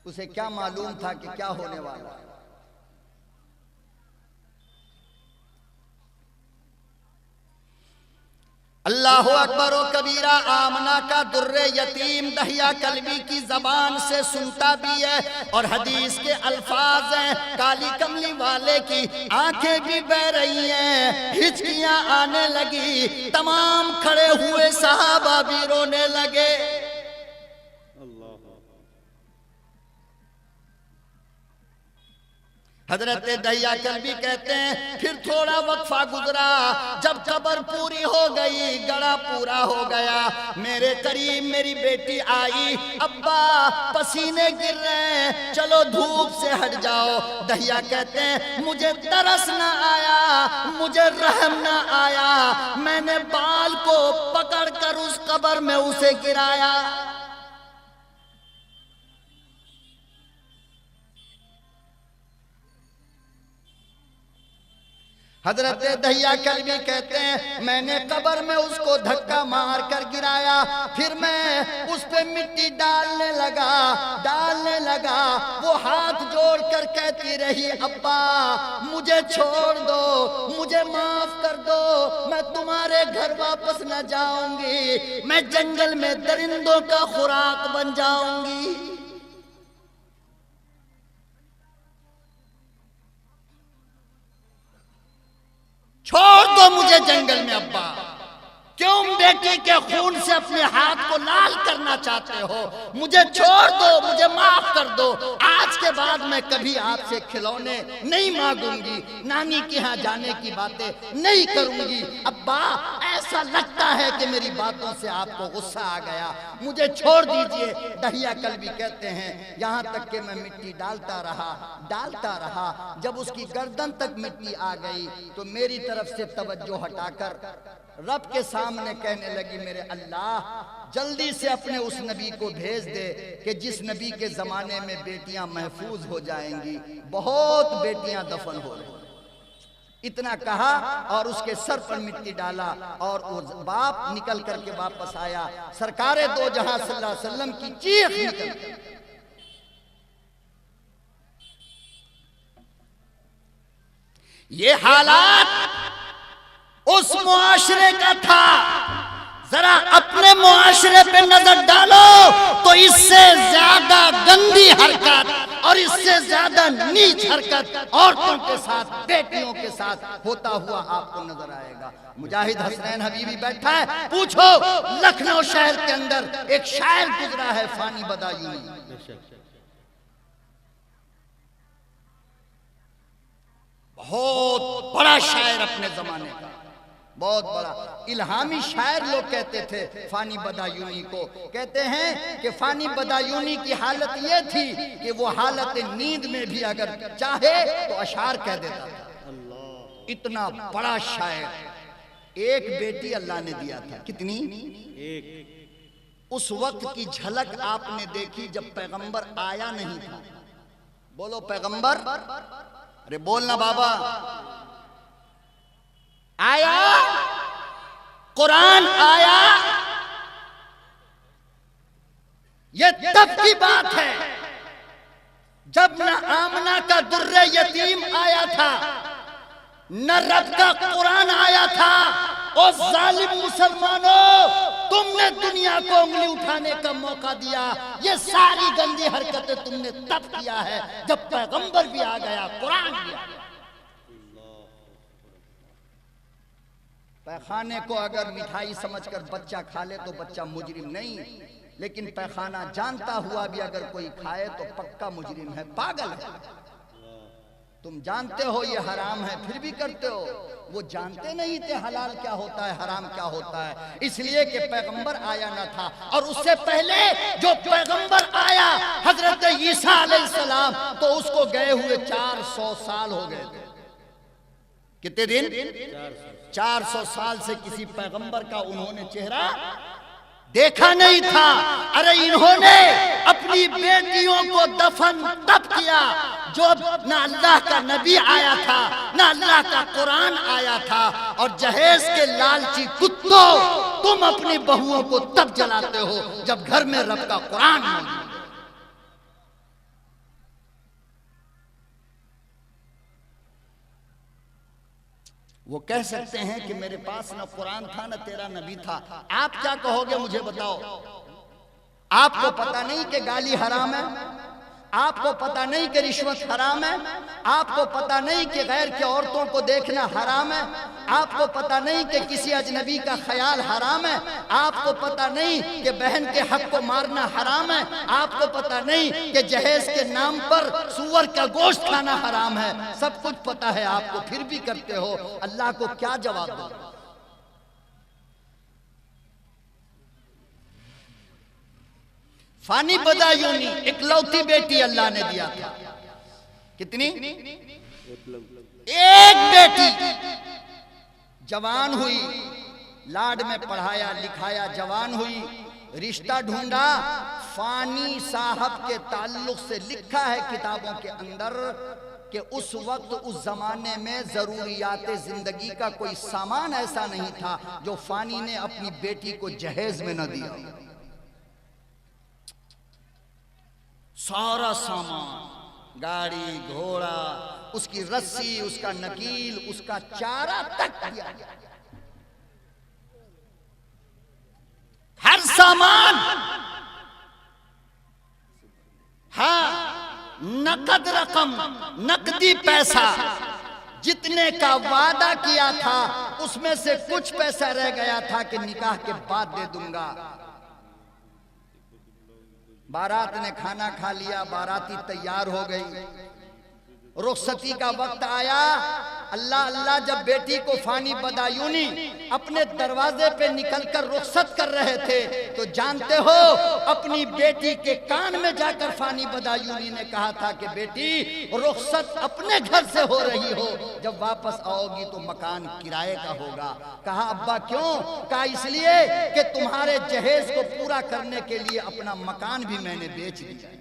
اسے کیا معلوم تھا کہ کیا ہونے والا ہے۔ اللہ اکبر و کبیرہ، آمنہ کا در یتیم دہیا کلبی کی زبان سے سنتا بھی ہے اور حدیث کے الفاظ ہیں، کالی کملی والے کی آنکھیں بھی بہ رہی ہیں، ہچکیاں آنے لگی، تمام کھڑے ہوئے صحابہ بھی رونے لگے۔ حضرت دہیا کلبی کہتے ہیں پھر تھوڑا وقفہ گزرا، جب قبر پوری ہو گئی، گڑا پورا ہو گیا، میرے قریب میری بیٹی آئی، ابا پسینے گر رہے ہیں، چلو دھوپ سے ہٹ جاؤ۔ دہیا کہتے ہیں مجھے ترس نہ آیا، مجھے رحم نہ آیا، میں نے بال کو پکڑ کر اس قبر میں اسے گرایا۔ حضرت دہیا کلبی کہتے ہیں میں نے قبر میں اس کو دھکا مار کر گرایا، پھر میں اس پہ مٹی ڈالنے لگا، وہ ہاتھ جوڑ کر کہتی رہی ابا مجھے چھوڑ دو، مجھے معاف کر دو، میں تمہارے گھر واپس نہ جاؤں گی، میں جنگل میں درندوں کا خوراک بن جاؤں گی۔ چھوڑ دو مجھے جنگل میں ابا، کیوں بیٹی کے خون سے اپنے ہاتھ کو لال کرنا چاہتے ہو؟ مجھے چھوڑ دو، مجھے معاف کر دو، آج کے بعد میں کبھی آپ سے کھلونے نہیں مانگوں گی، نانی کے ہاں جانے کی باتیں نہیں کروں گی۔ ابا ایسا لگتا ہے کہ میری باتوں سے آپ کو غصہ آ گیا، مجھے چھوڑ دیجئے۔ دہیا کلبی کہتے ہیں یہاں تک کہ میں مٹی ڈالتا رہا، جب اس کی گردن تک مٹی آ گئی تو میری طرف سے توجہ ہٹا کر رب کے سامنے کہنے لگی، میرے اللہ جلدی سے اپنے اس نبی کو بھیج دے کہ جس نبی کے زمانے میں بیٹیاں محفوظ ہو جائیں گی، بہت بیٹیاں دفن ہو رہی ہیں۔ اتنا کہا اور اس کے سر پر مٹی ڈالا اور وہ باپ نکل کر کے واپس آیا۔ سرکار دو جہاں صلی اللہ علیہ وسلم کی چیخ نکل گئی۔ یہ حالات اس معاشرے کا تھا، ذرا اپنے معاشرے پہ نظر ڈالو تو اس سے زیادہ گندی حرکت اور اس سے زیادہ نیچ حرکت عورتوں کے ساتھ، بیٹیوں کے ساتھ ہوتا ہوا آپ کو نظر آئے گا۔ مجاہد حسنین حبیبی بیٹھا ہے، پوچھو لکھنؤ شہر کے اندر ایک شاعر گزرا ہے فانی بدایونی، بہت بڑا شاعر اپنے زمانے کا، بہت بڑا الہامی شاعر لوگ کہتے تھے فانی بدایونی کو۔ کہتے ہیں کہ فانی بدایونی کی حالت یہ تھی کہ وہ حالت نیند میں بھی اگر چاہے تو اشعار کہہ دیتا تھا۔ اتنا بڑا شاعر، ایک بیٹی اللہ نے دیا تھا، کتنی؟ ایک۔ اس وقت کی جھلک آپ نے دیکھی جب پیغمبر آیا نہیں تھا۔ بولو پیغمبر، ارے بولنا بابا، آیا قرآن آیا، یہ تب کی بات ہے جب نہ آمنہ کا در یتیم آیا تھا، نہ رب کا قرآن آیا تھا۔ او ظالم مسلمانوں، تم نے دنیا کو انگلی اٹھانے کا موقع دیا، یہ ساری گندی حرکتیں تم نے تب کیا ہے جب پیغمبر بھی آ گیا، قرآن بھی آ گیا۔ پیخانے کو اگر مٹھائی سمجھ کر بچہ کھا لے تو بچہ مجرم نہیں، لیکن پیخانہ جانتا ہوا بھی اگر کوئی کھائے تو پکا مجرم ہے، پاگل ہے۔ تم جانتے ہو یہ حرام ہے پھر بھی کرتے ہو، وہ جانتے نہیں تھے حلال کیا ہوتا ہے حرام کیا ہوتا ہے، اس لیے کہ پیغمبر آیا نہ تھا۔ اور اس سے پہلے جو پیغمبر آیا حضرت عیسیٰ علیہ السلام، تو اس کو گئے ہوئے 400 سال ہو گئے تھے۔ کتنے دن؟ 400 سال سے کسی پیغمبر کا انہوں نے چہرہ دیکھا نہیں تھا۔ ارے انہوں نے اپنی بیٹیوں کو دفن تب کیا جب نہ اللہ کا نبی آیا تھا، نہ اللہ کا قرآن آیا تھا۔ اور جہیز کے لالچی کتوں، تم اپنی بہوؤں کو تب جلاتے ہو جب گھر میں رب کا قرآن موجود ہے۔ وہ کہہ سکتے ہیں کہ میرے پاس نہ قرآن تھا نہ تیرا نبی تھا، آپ کیا کہو گے مجھے بتاؤ؟ آپ کو پتہ نہیں کہ گالی حرام ہے؟ آپ کو پتہ نہیں کہ رشوت حرام ہے؟ آپ کو پتہ نہیں کہ غیر کی عورتوں کو دیکھنا حرام ہے؟ آپ کو پتہ نہیں کہ کسی اجنبی کا خیال حرام ہے؟ آپ کو پتہ نہیں کہ بہن کے حق کو مارنا حرام ہے؟ آپ کو پتہ نہیں کہ جہیز کے نام پر سور کا گوشت کھانا حرام ہے؟ سب کچھ پتہ ہے آپ کو، پھر بھی کرتے ہو۔ اللہ کو کیا جواب دو؟ فانی بدایونی اکلوتی بیٹی اللہ نے دیا تھا، کتنی؟ ایک بیٹی، جوان ہوئی، لاڈ میں پڑھایا لکھایا، جوان ہوئی، رشتہ ڈھونڈا، فانی صاحب کے تعلق سے لکھا ہے کتابوں کے اندر کہ اس وقت اس زمانے میں ضروریات زندگی کا کوئی سامان ایسا نہیں تھا جو فانی نے اپنی بیٹی کو جہیز میں نہ دیا۔ سارا سامان، گاڑی گھوڑا، اس کی رسی، اس کا نکیل، اس کا چارہ تک دیا گیا، ہر سامان۔ ہاں، نقد رقم، نقدی پیسہ جتنے کا وعدہ کیا تھا اس میں سے کچھ پیسہ رہ گیا تھا کہ نکاح کے بعد دے دوں گا۔ بارات نے کھانا کھا لیا، باراتی تیار ہو گئی، رخصتی کا وقت آیا۔ اللہ اللہ جب بیٹی کو فانی بدایونی اپنے دروازے پہ نکل کر رخصت کر رہے تھے تو جانتے ہو اپنی بیٹی کے کان میں جا کر فانی بدایونی نے کہا تھا کہ بیٹی رخصت اپنے گھر سے ہو رہی ہو، جب واپس آؤ گی تو مکان کرائے کا ہوگا۔ کہا ابا کیوں؟ کہا اس لیے کہ تمہارے جہیز کو پورا کرنے کے لیے اپنا مکان بھی میں نے بیچ دیا،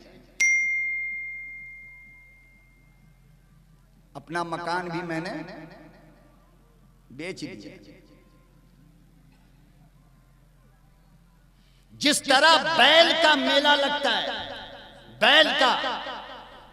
اپنا مکان بھی میں نے بیچ دیا۔ جس طرح بیل کا میلہ لگتا ہے، بیل کا،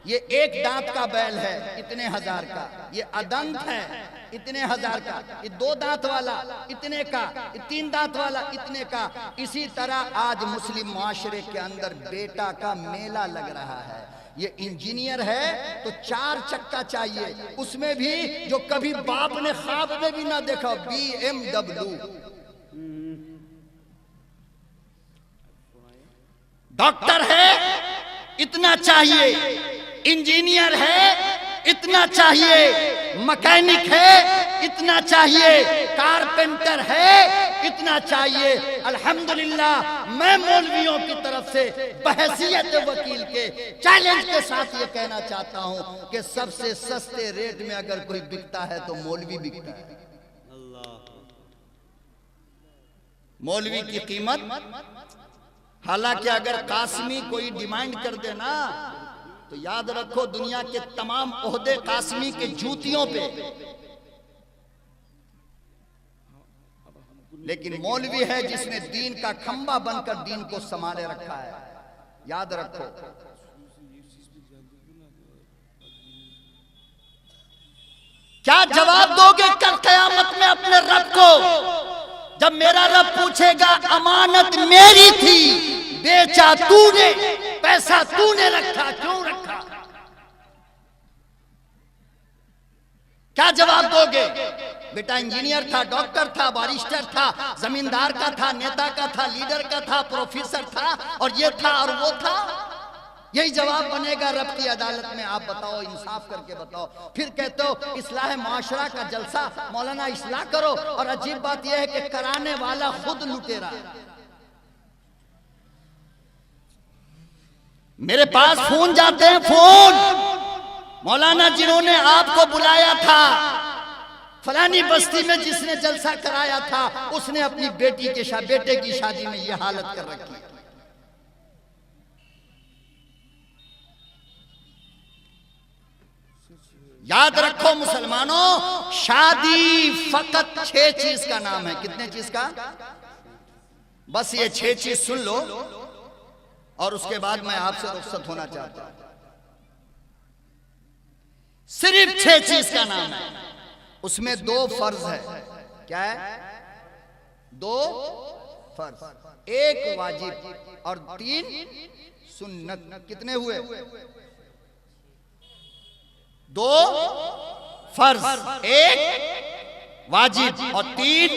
یہ ایک دانت کا بیل ہے اتنے ہزار کا، یہ ادنت ہے اتنے ہزار کا، یہ دو دانت والا اتنے کا، یہ تین دانت والا اتنے کا۔ اسی طرح آج مسلم معاشرے کے اندر بیٹا کا میلہ لگ رہا ہے۔ یہ انجینئر ہے تو 4 چکا چاہیے، اس میں بھی جو کبھی باپ نے خواب میں بھی نہ دیکھا، BMW۔ ڈاکٹر ہے اتنا چاہیے، انجینئر ہے اتنا چاہیے، مکینک ہے اتنا چاہیے، کارپینٹر ہے اتنا چاہیے۔ الحمدللہ میں مولویوں کی طرف سے بحیثیت وکیل کے چیلنج کے ساتھ یہ کہنا چاہتا ہوں کہ سب سے سستے ریٹ میں اگر کوئی بکتا ہے تو مولوی بکتا ہے۔ مولوی کی قیمت، حالانکہ اگر قاسمی کوئی ڈیمانڈ کر دے نا تو یاد رکھو دنیا کے تمام عہدے قاسمی کے جوتیوں پہ، لیکن مولوی ہے جس نے دین کا کھمبا بن کر دین کو سنبھالے رکھا ہے، یاد رکھو۔ کیا جواب دو گے کل قیامت میں اپنے رب کو جب میرا رب پوچھے گا امانت میری تھی، بیچا تو نے، پیسہ تو نے رکھا، کیوں رکھا؟ کیا جواب دو گے؟ بیٹا انجینئر تھا، ڈاکٹر تھا، بارسٹر تھا، زمیندار کا تھا، نیتا کا تھا، لیڈر کا تھا، پروفیسر تھا، اور یہ تھا اور وہ تھا۔ یہی جواب بنے گا رب کی عدالت میں۔ آپ بتاؤ، انصاف کر کے بتاؤ۔ پھر کہتے ہو اصلاح معاشرہ کا جلسہ، مولانا اصلاح کرو، اور عجیب بات یہ ہے کہ کرانے والا خود لٹیرا ہے۔ میرے پاس فون جاتے ہیں، فون، مولانا جنہوں نے آپ کو بلایا تھا فلانی بستی میں، جس نے جلسہ کرایا تھا، اس نے اپنی بیٹے کی شادی میں یہ حالت کر رکھی۔ یاد رکھو مسلمانوں، شادی فقط 6 چیز کا نام ہے۔ کتنے چیز کا؟ بس یہ 6 چیز سن لو اور اس کے بعد میں آپ سے رخصت ہونا چاہتا ہوں۔ صرف 6 چیز کا نام ہے، اس میں 2 فرض ہے۔ کیا ہے؟ 2 فرض، 1 واجب اور 3 سنت۔ کتنے ہوئے؟ 2 فرض، 1 واجب اور 3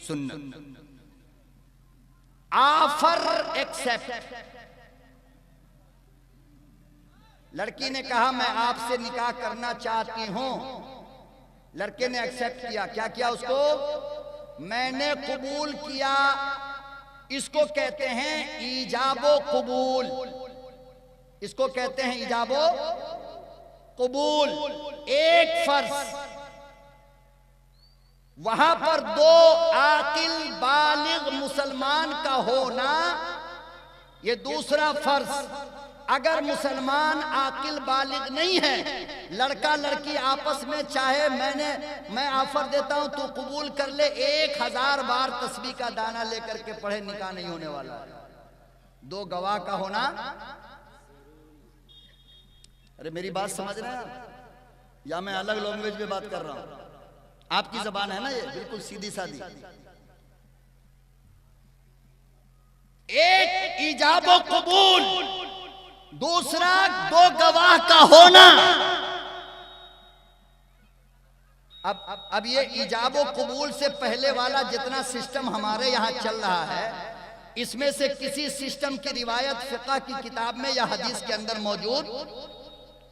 سنت۔ Offer accept. لڑکی نے کہا میں آپ سے نکاح کرنا چاہتی ہوں، لڑکے نے ایکسپٹ کیا۔ کیا کیا اس کو؟ میں نے قبول کیا۔ اس کو کہتے ہیں ایجاب و قبول، اس کو کہتے ہیں ایجاب و قبول۔ 1 فرض، وہاں پر 2 عاقل بالغ مسلمان کا ہونا، یہ دوسرا فرض۔ اگر مسلمان عاقل بالغ نہیں ہے، لڑکا لڑکی آپس میں چاہے میں آفر دیتا ہوں تو قبول کر لے، 1000 بار تسبیح کا دانہ لے کر کے پڑھے، نکاح نہیں ہونے والا۔ 2 گواہ کا ہونا۔ ارے میری بات سمجھ رہے ہیں یا میں الگ لینگویج میں بات کر رہا ہوں؟ آپ کی زبان ہے نا یہ، بالکل سیدھی سادھی۔ 1 ایجاب و قبول، دوسرا 2 گواہ کا ہونا۔ اب یہ ایجاب و قبول سے پہلے والا جتنا سسٹم ہمارے یہاں چل رہا ہے، اس میں سے کسی سسٹم کی روایت فقہ کی کتاب میں یا حدیث کے اندر موجود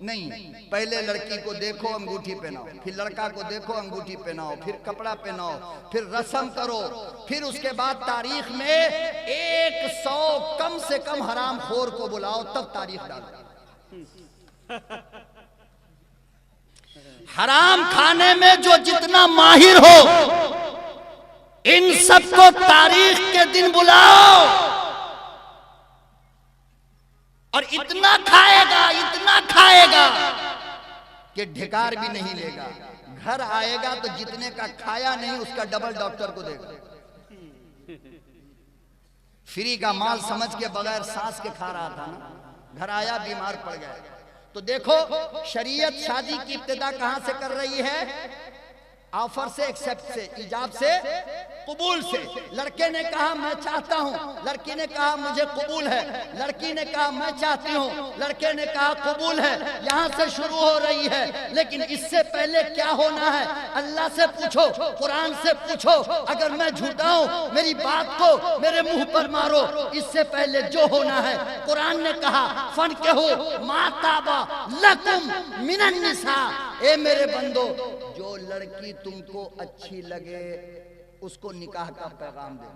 نہیں۔ پہلے لڑکی کو دیکھو انگوٹھی پہناؤ، پھر لڑکا کو دیکھو انگوٹھی پہناؤ، پھر کپڑا پہناؤ، پھر رسم کرو، پھر اس کے بعد تاریخ میں 100 کم سے کم حرام خور کو بلاؤ، تب تاریخ ڈالو۔ حرام کھانے میں جو جتنا ماہر ہو، ان سب کو تاریخ کے دن بلاؤ، اور اتنا کھائے گا کہ ڈھکار بھی نہیں لے گا۔ گھر آئے گا تو جتنے کا کھایا نہیں اس کا ڈبل ڈاکٹر کو دے گا۔ فری کا مال سمجھ کے بغیر سانس کے کھا رہا تھا نا، گھر آیا بیمار پڑ گیا۔ تو دیکھو شریعت شادی کی ابتدا کہاں سے کر رہی ہے؟ آفر سے، ایکسپٹ سے، ایجاب سے، قبول سے۔ لڑکے نے کہا میں چاہتا ہوں، لڑکی نے کہا مجھے قبول ہے، لڑکی نے کہا میں چاہتی ہوں، لڑکے نے کہا قبول ہے۔ یہاں سے شروع ہو رہی ہے، لیکن اس سے پہلے کیا ہونا ہے؟ اللہ سے پوچھو، قرآن سے پوچھو۔ اگر میں جھوٹا ہوں میری بات کو میرے منہ پر مارو۔ اس سے پہلے جو ہونا ہے، قرآن نے کہا فَانْكِحُوا مَا طَابَ لَكُمْ مِنَ النِّسَاءِ۔ اے میرے بندو، جو لڑکی تم کو اچھی لگے اس کو نکاح کا پیغام دے۔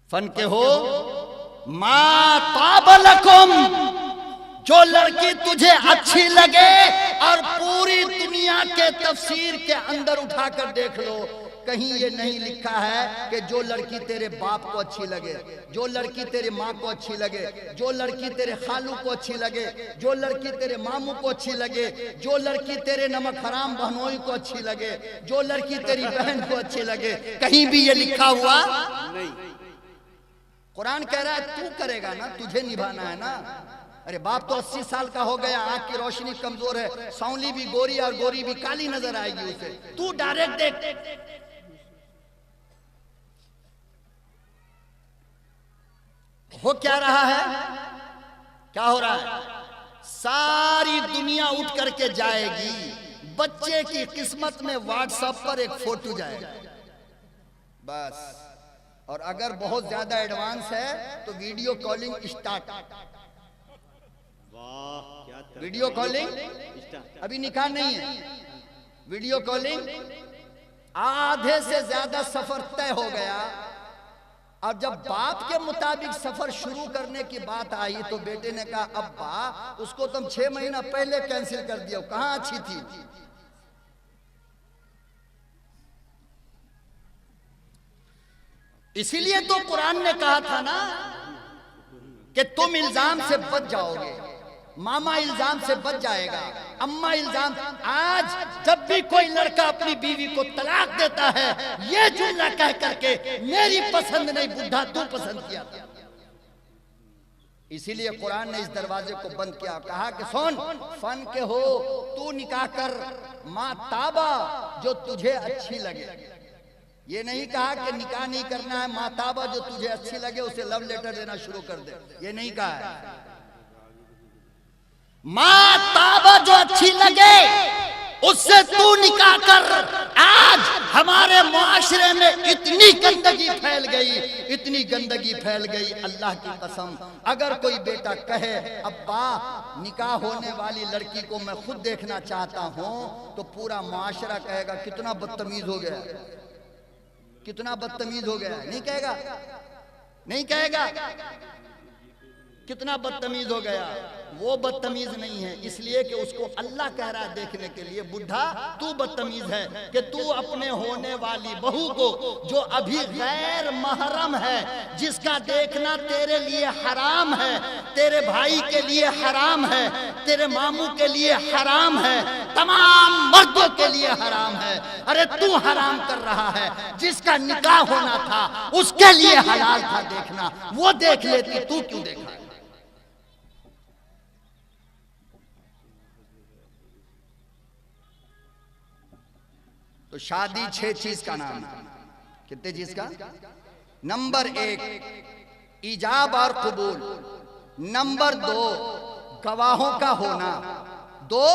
فَانْكِحُوا مَا طَابَ لَكُمْ، جو لڑکی تجھے اچھی لگے۔ اور پوری دنیا کے تفسیر کے اندر اٹھا کر دیکھ لو، کہیں یہ نہیں لکھا ہے کہ جو لڑکی تیرے باپ کو اچھی لگے، جو لڑکی تیرے ماں کو اچھی لگے، جو لڑکی تیرے خالو کو اچھی لگے، جو لڑکی تیرے ماموں کو اچھی لگے، جو لڑکی تیرے نمک حرام بہنوئی کو اچھی لگے، جو لڑکی تیری بہن کو اچھی لگے، کہیں بھی یہ لکھا ہوا نہیں۔ قرآن کہہ رہا ہے تو کرے گا نا، تجھے نبھانا ہے نا۔ ارے باپ تو 80 سال کا ہو گیا، آنکھ کی روشنی کمزور ہے، سانولی بھی گوری اور گوری بھی کالی نظر آئے گی اسے، تو ڈائریکٹ دیکھ۔ ہو کیا رہا ہے؟ کیا ہو رہا ہے؟ ساری دنیا اٹھ کر کے جائے گی، بچے کی قسمت میں واٹس ایپ پر ایک فوٹو جائے گا بس۔ اور اگر بہت زیادہ ایڈوانس ہے تو video calling start. Video calling ابھی نکاح نہیں ہے، ویڈیو کالنگ آدھے سے زیادہ سفر طے ہو گیا۔ اب جب باپ کے مطابق سفر شروع کرنے کی بات آئی تو بیٹے نے کہا ابا اس کو تم 6 مہینہ پہلے کینسل کر دیا، کہاں اچھی تھی۔ اسی لیے تو قرآن نے کہا تھا نا کہ تم الزام سے بچ جاؤ گے، ماما الزام سے بچ جائے گا، اماں الزام۔ آج جب بھی کوئی لڑکا اپنی بیوی کو طلاق دیتا ہے یہ جملہ کہہ کر کے میری پسند نہیں بڈھا تو پسند کیا تھا۔ اسی لیے قرآن نے اس دروازے کو بند کیا، کہا کہ سن فن کے ہو تو نکاح کر ما تابا جو تجھے اچھی لگے۔ یہ نہیں کہا کہ نکاح نہیں کرنا ہے، ما تابا جو تجھے اچھی لگے اسے لو لیٹر دینا شروع کر دے، یہ نہیں کہا ہے۔ ماں تابا جو اچھی لگے اس سے تو نکاح کر۔ آج ہمارے معاشرے میں اتنی گندگی پھیل گئی، اتنی گندگی پھیل گئی، اللہ کی قسم اگر کوئی بیٹا کہے ابا نکاح ہونے والی لڑکی کو میں خود دیکھنا چاہتا ہوں تو پورا معاشرہ کہے گا کتنا بدتمیز ہو گیا، کتنا بدتمیز ہو گیا۔ نہیں کہے گا؟ نہیں کہے گا کتنا بدتمیز ہو گیا؟ وہ بدتمیز نہیں ہے، اس لیے کہ اس کو اللہ کہہ رہا ہے دیکھنے کے لیے بڈھا تو بدتمیز ہے کہ تو اپنے ہونے والی بہو کو جو ابھی غیر محرم ہے، جس کا دیکھنا تیرے لیے حرام ہے، تیرے بھائی کے لیے حرام ہے، تیرے ماموں کے لیے حرام ہے، تمام مردوں کے لیے حرام ہے۔ ارے تو حرام کر رہا ہے، جس کا نکاح ہونا تھا اس کے لیے حلال تھا دیکھنا، وہ دیکھ لیتی تو کیوں دیکھا؟ تو شادی 6 چیز کا نام ہے۔ کتنے چیز کا؟ نمبر 1 ایجاب اور قبول، نمبر 2 گواہوں کا ہونا، دو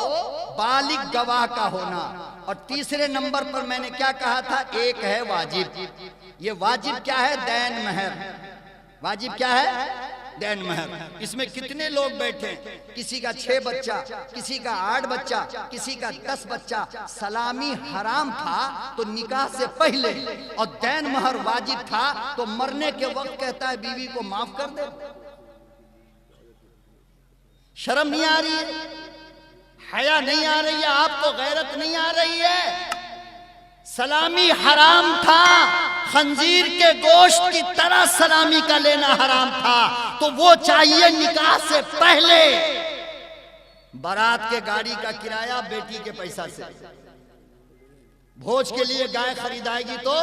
بالغ گواہ کا ہونا، اور تیسرے نمبر پر میں نے کیا کہا تھا؟ ایک ہے واجب۔ یہ واجب کیا ہے؟ دین مہر۔ واجب کیا ہے؟ دین مہر۔ اس میں کتنے لوگ بیٹھے؟ کسی کا 6 بچہ، کسی کا 8 بچہ، کسی کا 10 بچہ۔ سلامی حرام تھا تو نکاح سے پہلے، اور دین مہر واجب تھا تو مرنے کے وقت کہتا ہے بیوی کو معاف کر دے۔ شرم نہیں آ رہی ہے؟ حیا نہیں آ رہی ہے؟ آپ کو غیرت نہیں آ رہی ہے؟ سلامی حرام تھا، خنزیر کے گوشت کی طرح سلامی کا لینا حرام تھا، تو وہ چاہیے نکاح سے پہلے۔ بارات کے گاڑی کا کرایہ بیٹی کے پیسہ سے، بھوج کے لیے گائے خریدائے گی تو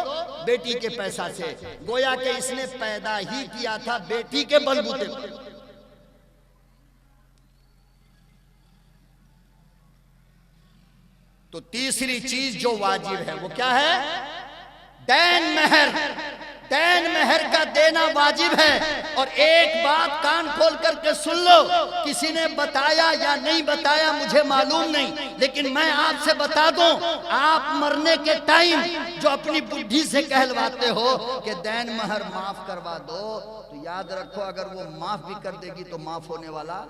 بیٹی کے پیسہ سے، گویا کہ اس نے پیدا ہی کیا تھا بیٹی کے بلبوتے پر۔ تو تیسری چیز جو واجب ہے وہ کیا ہے؟ دین مہر۔ دین مہر کا دینا واجب ہے۔ اور ایک بات کان کھول کر کے سن لو، کسی نے بتایا یا نہیں بتایا مجھے معلوم نہیں، لیکن میں آپ سے بتا دوں، آپ مرنے کے ٹائم جو اپنی بڈھی سے کہلواتے ہو کہ دین مہر معاف کروا دو، تو یاد رکھو اگر وہ معاف بھی کر دے گی تو معاف ہونے والا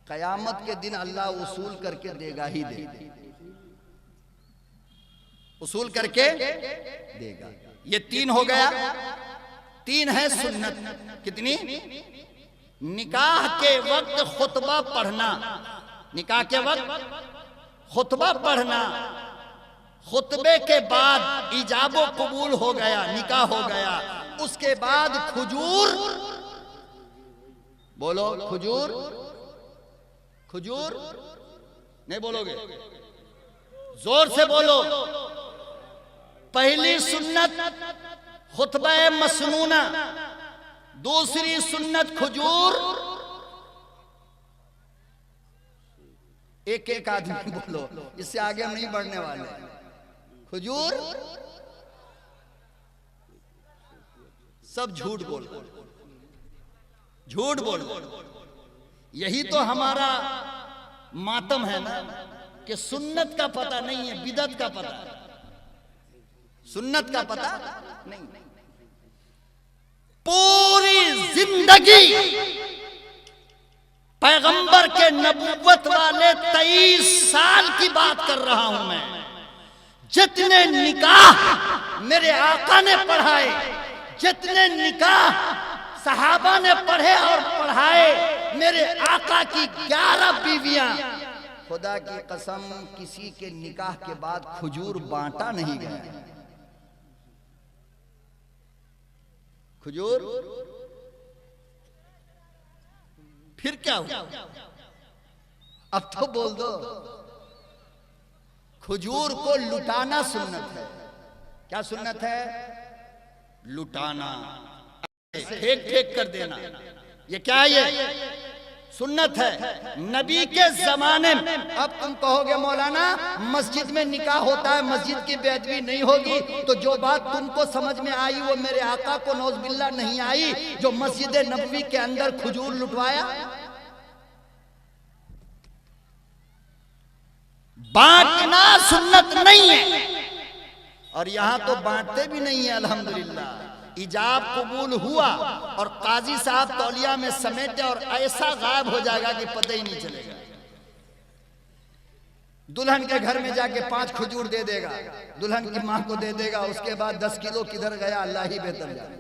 قیامت کے دن اللہ وصول کر کے دے گا ہی دے گا، وصول کر کے دے گا۔ یہ 3 ہو گیا۔ 3 ہے سنت۔ کتنی؟ نکاح کے وقت خطبہ پڑھنا، نکاح کے وقت خطبہ پڑھنا، خطبے کے بعد ایجاب و قبول ہو گیا، نکاح ہو گیا، اس کے بعد کھجور، بولو کھجور، کھجور نہیں بولو گے؟ زور سے بولو۔ پہلی سنت خطبہ مسنونہ، دوسری سنت کھجور۔ ایک ایک آدمی بولو، اس سے آگے ہم نہیں بڑھنے والے۔ کھجور، سب جھوٹ بول، جھوٹ بول۔ یہی تو ہمارا ماتم ہے نا کہ سنت کا پتہ نہیں ہے، بدعت کا پتہ ہے، سنت کا پتہ نہیں۔ پوری زندگی پیغمبر کے نبوت والے 23 سال کی بات کر رہا ہوں میں، جتنے نکاح میرے آقا نے پڑھائے، جتنے نکاح صحابہ نے پڑھے اور پڑھائے، میرے آقا کی 11 بیویاں، خدا کی قسم کسی کے نکاح کے بعد کھجور بانٹا نہیں گیا۔ کھجور پھر کیا ہوا؟ اب تو بول دو۔ کھجور کو لٹانا سنت ہے۔ کیا سنت ہے؟ لٹانا، پھینک پھینک کر دینا۔ یہ کیا ہے؟ یہ سنت ہے نبی کے زمانے میں۔ اب تم کہو گے مولانا مسجد میں نکاح ہوتا ہے، مسجد کی بے ادبی نہیں ہوگی، تو جو بات تم کو سمجھ میں آئی وہ میرے آقا کو نعوذ باللہ نہیں آئی، جو مسجد نبوی کے اندر کھجور لٹوایا۔ بانٹنا سنت نہیں ہے، اور یہاں تو بانٹتے بھی نہیں ہیں الحمدللہ۔ ایجاب قبول ہوا اور قاضی صاحب تولیہ میں سمیٹے اور ایسا غائب ہو جائے گا کہ پتہ ہی نہیں چلے گا۔ دلہن کے گھر میں جا کے 5 کھجور دے دے گا، دلہن کی ماں کو دے دے گا، اس کے بعد 10 کلو کدھر گیا اللہ ہی بہتر جانے۔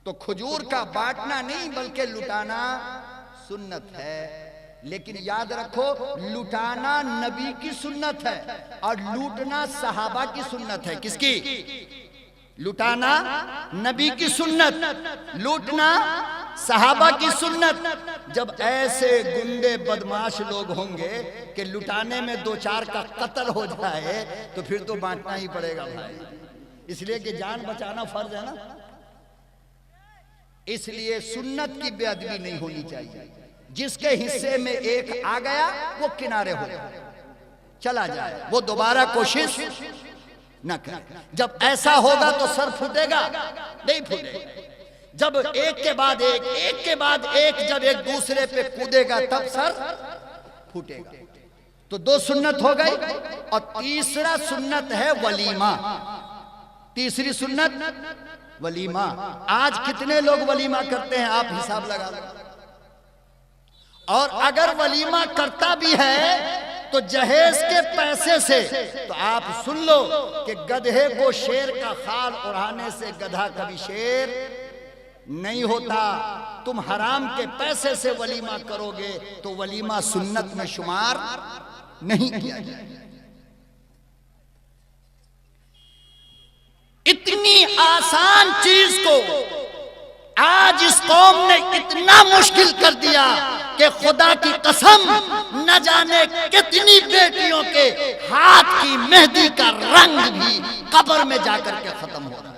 تو کھجور کا بانٹنا نہیں بلکہ لٹانا سنت ہے۔ لیکن یاد رکھو لٹانا نبی کی سنت ہے اور لوٹنا صحابہ کی سنت ہے۔ کس کی؟ لٹانا نبی کی سنت، لوٹنا صحابہ کی سنت۔ جب ایسے گنڈے بدماش لوگ ہوں گے کہ لٹانے میں 2-4 کا قتل ہو جائے تو پھر تو بانٹنا ہی پڑے گا بھائی، اس لیے کہ جان بچانا فرض ہے نا۔ اس لیے سنت کی بے ادبی نہیں ہونی چاہیے۔ جس کے حصے میں ایک آ گیا وہ کنارے ہو چلا جائے، وہ دوبارہ کوشش نہ کرے۔ جب ایسا ہوگا تو سر پھوٹے گا نہیں پھوٹے گا۔ جب ایک کے بعد ایک، ایک کے بعد ایک جب ایک دوسرے پہ کودے گا تب سر پھوٹے گا. تو 2 سنت ہو گئی. اور تیسرا سنت ہے ولیمہ. تیسری سنت ولیمہ. آج کتنے لوگ ولیمہ کرتے ہیں آپ حساب لگا لیں. اور اگر ولیمہ کرتا بھی ہے تو جہیز کے پیسے سے. تو آپ سن لو کہ گدھے کو شیر کا خال اڑانے سے گدھا کبھی شیر نہیں ہوتا. تم حرام کے پیسے سے ولیمہ کرو گے تو ولیمہ سنت میں شمار نہیں کیا جائے گا. اتنی آسان چیز کو آج اس قوم نے اتنا مشکل کر دیا کہ خدا کی قسم نہ جانے کتنی بیٹیوں کے ہاتھ کی مہندی کا رنگ بھی قبر میں جا کر کے ختم ہو رہا ہے.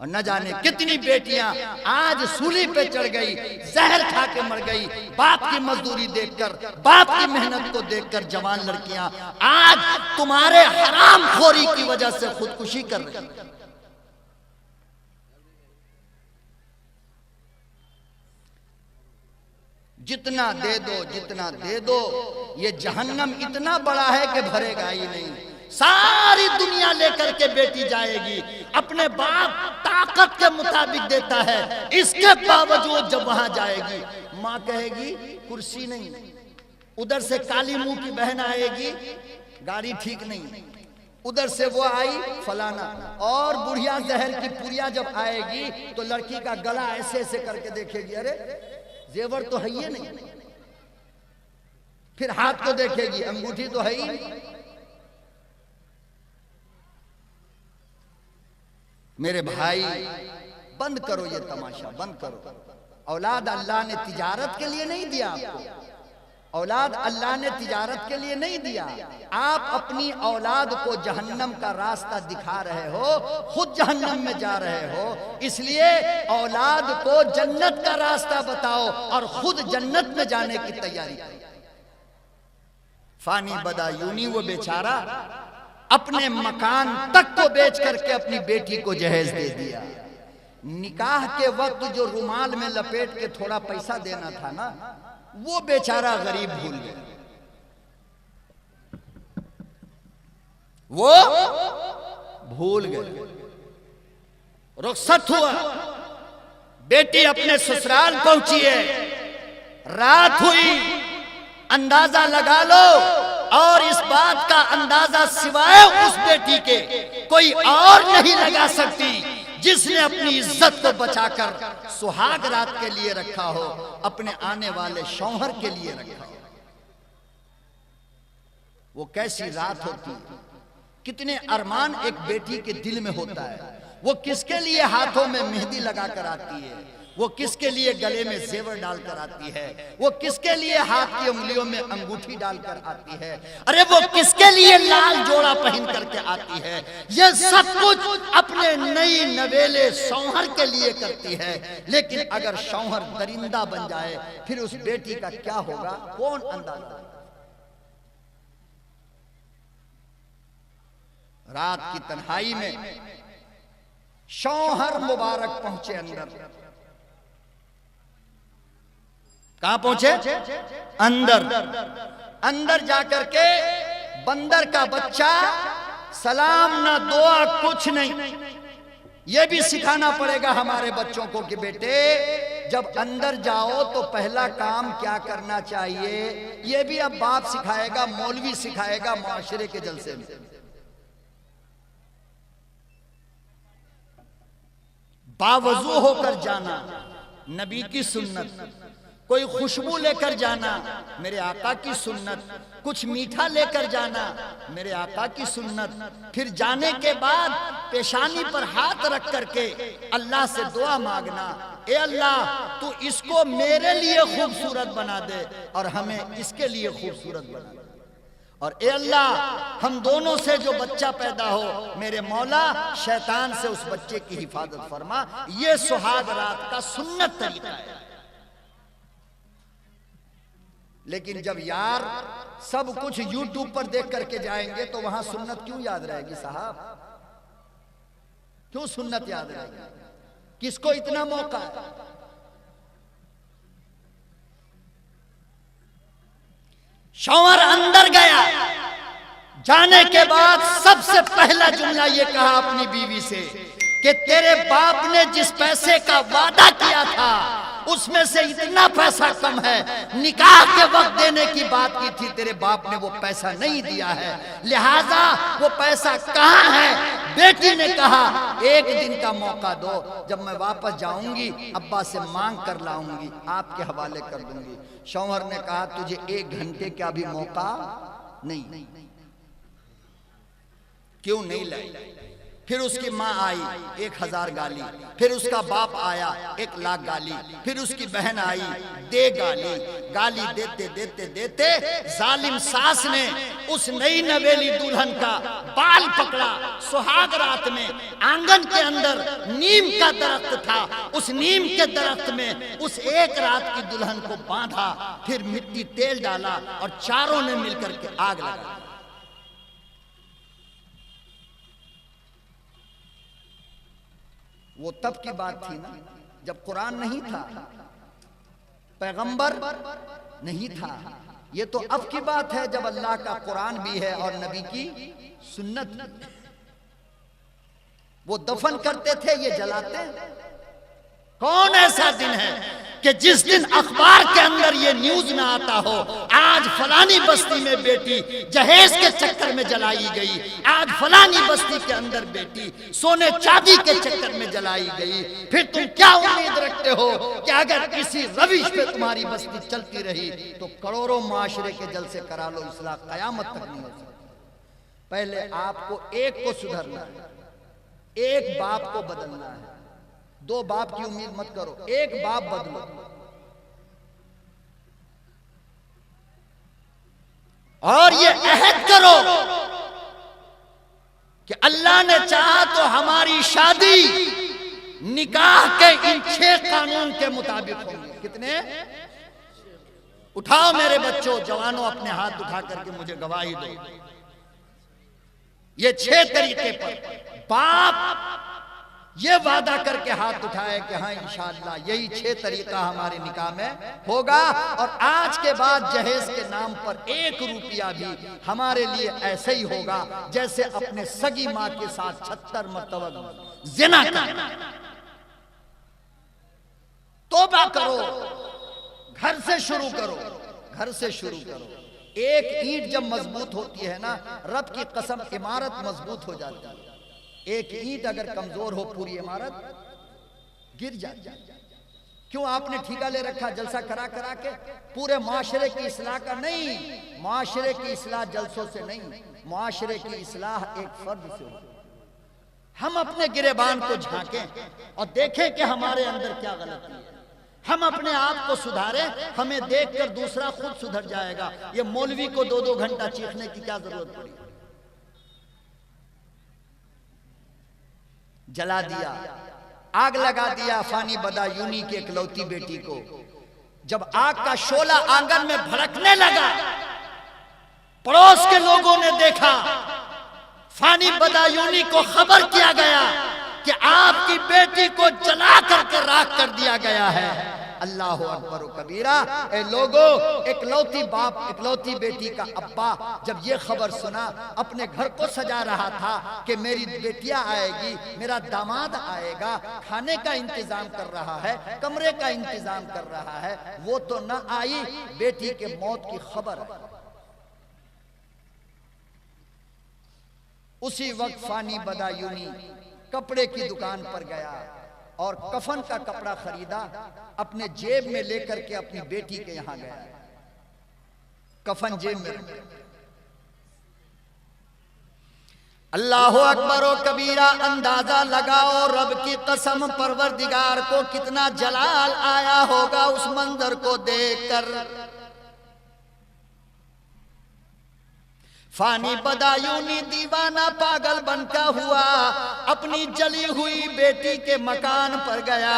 اور نہ جانے کتنی بیٹیاں آج سولی پہ چڑھ گئی, زہر کھا کے مر گئی. باپ کی مزدوری دیکھ کر, باپ کی محنت کو دیکھ کر جوان لڑکیاں آج تمہارے حرام خوری کی وجہ سے خودکشی کر رہی ہیں. جتنا دے دو, جتنا دے دو, یہ جہنم اتنا بڑا ہے کہ بھرے گا ہی نہیں. ساری دنیا لے کر کے بیٹی جائے گی, اپنے باپ طاقت کے مطابق دیتا ہے, اس کے باوجود جب وہاں جائے گی ماں کہے گی کرسی نہیں, ادھر سے کالی منہ کی بہن آئے گی گاڑی ٹھیک نہیں, ادھر سے وہ آئی فلانا, اور بڑھیا زہر کی پوریا جب آئے گی تو لڑکی کا گلا ایسے ایسے کر کے دیکھے گی, ارے زیور تو ہے ہی نہیں. پھر ہاتھ کو دیکھے گی, انگوٹھی تو ہے ہی. میرے بھائی بند کرو یہ تماشا, بند کرو. اولاد اللہ نے تجارت کے لیے نہیں دیا آپ کو, اولاد اللہ نے تجارت کے لیے نہیں دیا. آپ اپنی اولاد کو جہنم کا راستہ دکھا رہے ہو, خود جہنم میں جا رہے ہو, اس لیے اولاد کو جنت کا راستہ بتاؤ اور خود جنت میں جانے کی تیاری کرو. فانی بدایونی وہ بیچارہ اپنے مکان تک کو بیچ کر کے اپنی بیٹی کو جہیز دے دیا. نکاح کے وقت جو رومال میں لپیٹ کے تھوڑا پیسہ دینا تھا نا, وہ بیچارہ غریب بھول گیا. وہ بھول گئے. رخصت ہوا, بیٹی اپنے سسرال پہنچی ہے, رات ہوئی, اندازہ لگا لو. اور اس بات کا اندازہ سوائے اس بیٹی کے کوئی اور نہیں لگا سکتی جس نے اپنی عزت کو بچا کر سہاگ رات کے لیے رکھا ہو, اپنے آنے والے شوہر کے لیے رکھا ہو. وہ کیسی رات ہوتی ہے, کتنے ارمان ایک بیٹی کے دل میں ہوتا ہے. وہ کس کے لیے ہاتھوں میں مہندی لگا کر آتی ہے, وہ کس کے لیے گلے میں زیور ڈال کر آتی ہے, وہ کس کے لیے ہاتھ کی انگلیوں میں انگوٹھی ڈال کر آتی ہے, ارے وہ کس کے لیے لال جوڑا پہن کر کے آتی ہے. یہ سب کچھ اپنے نئی نویلے شوہر کے لیے کرتی ہے. لیکن اگر شوہر درندہ بن جائے پھر اس بیٹی کا کیا ہوگا, کون اندازہ. رات کی تنہائی میں شوہر مبارک پہنچے اندر. کہاں پہنچے؟ اندر. اندر جا کر کے بندر کا بچہ, سلام نہ دعا کچھ نہیں. یہ بھی سکھانا پڑے گا ہمارے بچوں کو کہ بیٹے جب اندر جاؤ تو پہلا کام کیا کرنا چاہیے. یہ بھی اب باپ سکھائے گا, مولوی سکھائے گا معاشرے کے جلسے میں. باوضو ہو کر جانا نبی کی سنت, کوئی خوشبو لے کر جانا میرے آقا کی سنت, کچھ میٹھا لے کر جانا میرے آقا کی سنت. پھر جانے کے بعد پیشانی پر ہاتھ رکھ کر کے اللہ سے دعا مانگنا, اے اللہ تو اس کو میرے لیے خوبصورت بنا دے اور ہمیں اس کے لیے خوبصورت بنا دے. اور اے اللہ ہم دونوں سے جو بچہ پیدا ہو میرے مولا شیطان سے اس بچے کی حفاظت فرما. یہ سہاگ رات کا سنت طریقہ ہے. لیکن جب یار سب کچھ یوٹیوب پر دیکھ کر کے جائیں گے تو وہاں سنت کیوں یاد رہے گی صاحب, کیوں سنت یاد رہے گی, کس کو اتنا موقع ہے. شوہر اندر گیا، جانے کے بعد سب سے پہلا جملہ یہ کہا اپنی بیوی سے کہ تیرے باپ نے جس پیسے کا وعدہ کیا تھا اس میں سے اتنا پیسہ کم ہے، نکاح کے وقت دینے کی بات کی تھی، تیرے باپ نے وہ پیسہ نہیں دیا ہے، لہٰذا وہ پیسہ کہاں ہے؟ بیٹی نے کہا ایک دن کا موقع دو، جب میں واپس جاؤں گی ابا سے مانگ کر لاؤں گی، آپ کے حوالے کر دوں گی۔ شوہر نے کہا تجھے 1 گھنٹے کا بھی موقع نہیں، کیوں نہیں لائی؟ پھر اس کی ماں آئی 1000 گالی، پھر اس کا باپ آیا 1,00,000 گالی، پھر اس کی بہن آئی دے گالی دیتے دیتے دیتے ظالم ساس نے اس نئی نویلی دلہن کا بال پکڑا، سہاگ رات میں آنگن کے اندر نیم کا درخت تھا، اس نیم کے درخت میں اس ایک رات کی دلہن کو باندھا، پھر مٹی تیل ڈالا اور چاروں نے مل کر کے آگ لگا۔ وہ تب کی بات تھی نا جب قرآن نہیں تھا، پیغمبر نہیں تھا، یہ تو اب کی بات ہے جب اللہ کا قرآن بھی ہے اور نبی کی سنت بھی۔ وہ دفن کرتے تھے، یہ جلاتے ہیں۔ کون ایسا دن ہے کہ جس دن اخبار کے اندر یہ نیوز نہ آتا ہو آج فلانی بستی میں بیٹی جہیز کے چکر میں جلائی گئی، آج فلانی بستی کے اندر بیٹی سونے چاندی کے چکر میں جلائی گئی؟ پھر تم کیا امید رکھتے ہو کہ اگر کسی روش پہ تمہاری بستی چلتی رہی تو کروڑوں معاشرے کے جلسے کرا لو، اصلاح قیامت تک نہیں ہو سکتی۔ پہلے آپ کو ایک کو سدھرنا ہے، ایک باپ کو بدلنا ہے۔ 2 باپ کی امید مت کرو، ایک باپ بدلو۔ اور یہ عہد کرو کہ اللہ نے چاہا تو ہماری شادی نکاح کے ان 6 قانون کے مطابق ہوگی۔ کتنے؟ اٹھاؤ میرے بچوں، جوانوں، اپنے ہاتھ اٹھا کر کے مجھے گواہی دو۔ یہ 6 طریقے پر باپ یہ وعدہ کر کے ہاتھ اٹھائے کہ ہاں انشاءاللہ یہی 6 طریقہ ہمارے نکاح میں ہوگا، اور آج کے بعد جہیز کے نام پر 1 روپیہ بھی ہمارے لیے ایسے ہی ہوگا جیسے اپنے سگی ماں کے ساتھ 76 مرتبہ زنا کرنا۔ توبہ کرو، گھر سے شروع کرو، گھر سے شروع کرو۔ ایک اینٹ جب مضبوط ہوتی ہے نا، رب کی قسم عمارت مضبوط ہو جاتی ہے۔ ایک اینٹ اگر کمزور ہو پوری عمارت گر جاتی ہے۔ کیوں آپ نے ٹھیکہ لے رکھا جلسہ کرا کے؟ پورے معاشرے کی اصلاح کا نہیں، معاشرے کی اصلاح جلسوں سے نہیں، معاشرے کی اصلاح ایک فرد سے ہو۔ ہم اپنے گریبان کو جھانکیں اور دیکھیں کہ ہمارے اندر کیا غلطی ہے، ہم اپنے آپ کو سدھاریں، ہمیں دیکھ کر دوسرا خود سدھر جائے گا۔ یہ مولوی کو 2 گھنٹہ چیخنے کی کیا ضرورت پڑی؟ جلا دیا، آگ لگا دیا فانی بدایونی کے اکلوتی بیٹی کو۔ جب آگ کا شعلہ آنگن میں بھڑکنے لگا، پڑوس کے لوگوں نے دیکھا، فانی بدایونی کو خبر کیا گیا کہ آپ کی بیٹی کو جلا کر کے راکھ کر دیا گیا ہے۔ اللہ اکبر و کبیرہ۔ اے لوگو، اکلوتی باپ، اکلوتی بیٹی کا ابا جب یہ خبر سنا، اپنے گھر کو سجا رہا تھا کہ میری بیٹیاں آئے گی، میرا داماد آئے گا، کھانے کا انتظام کر رہا ہے، کمرے کا انتظام کر رہا ہے، وہ تو نہ آئی، بیٹی کے موت کی خبر۔ اسی وقت فانی بدایونی کپڑے کی دکان پر گیا اور کفن کا کپڑا خریدا، اپنے جیب میں لے کر کے اپنی بیٹی کے یہاں گیا، کفن جیب میں رکھا۔ اللہ اکبر و کبیرہ۔ اندازہ لگاؤ رب کی قسم پروردگار کو کتنا جلال آیا ہوگا اس منظر کو دیکھ کر۔ فانی بدایونی دیوانہ پاگل بن کا ہوا، اپنی جلی ہوئی بیٹی کے مکان پر گیا،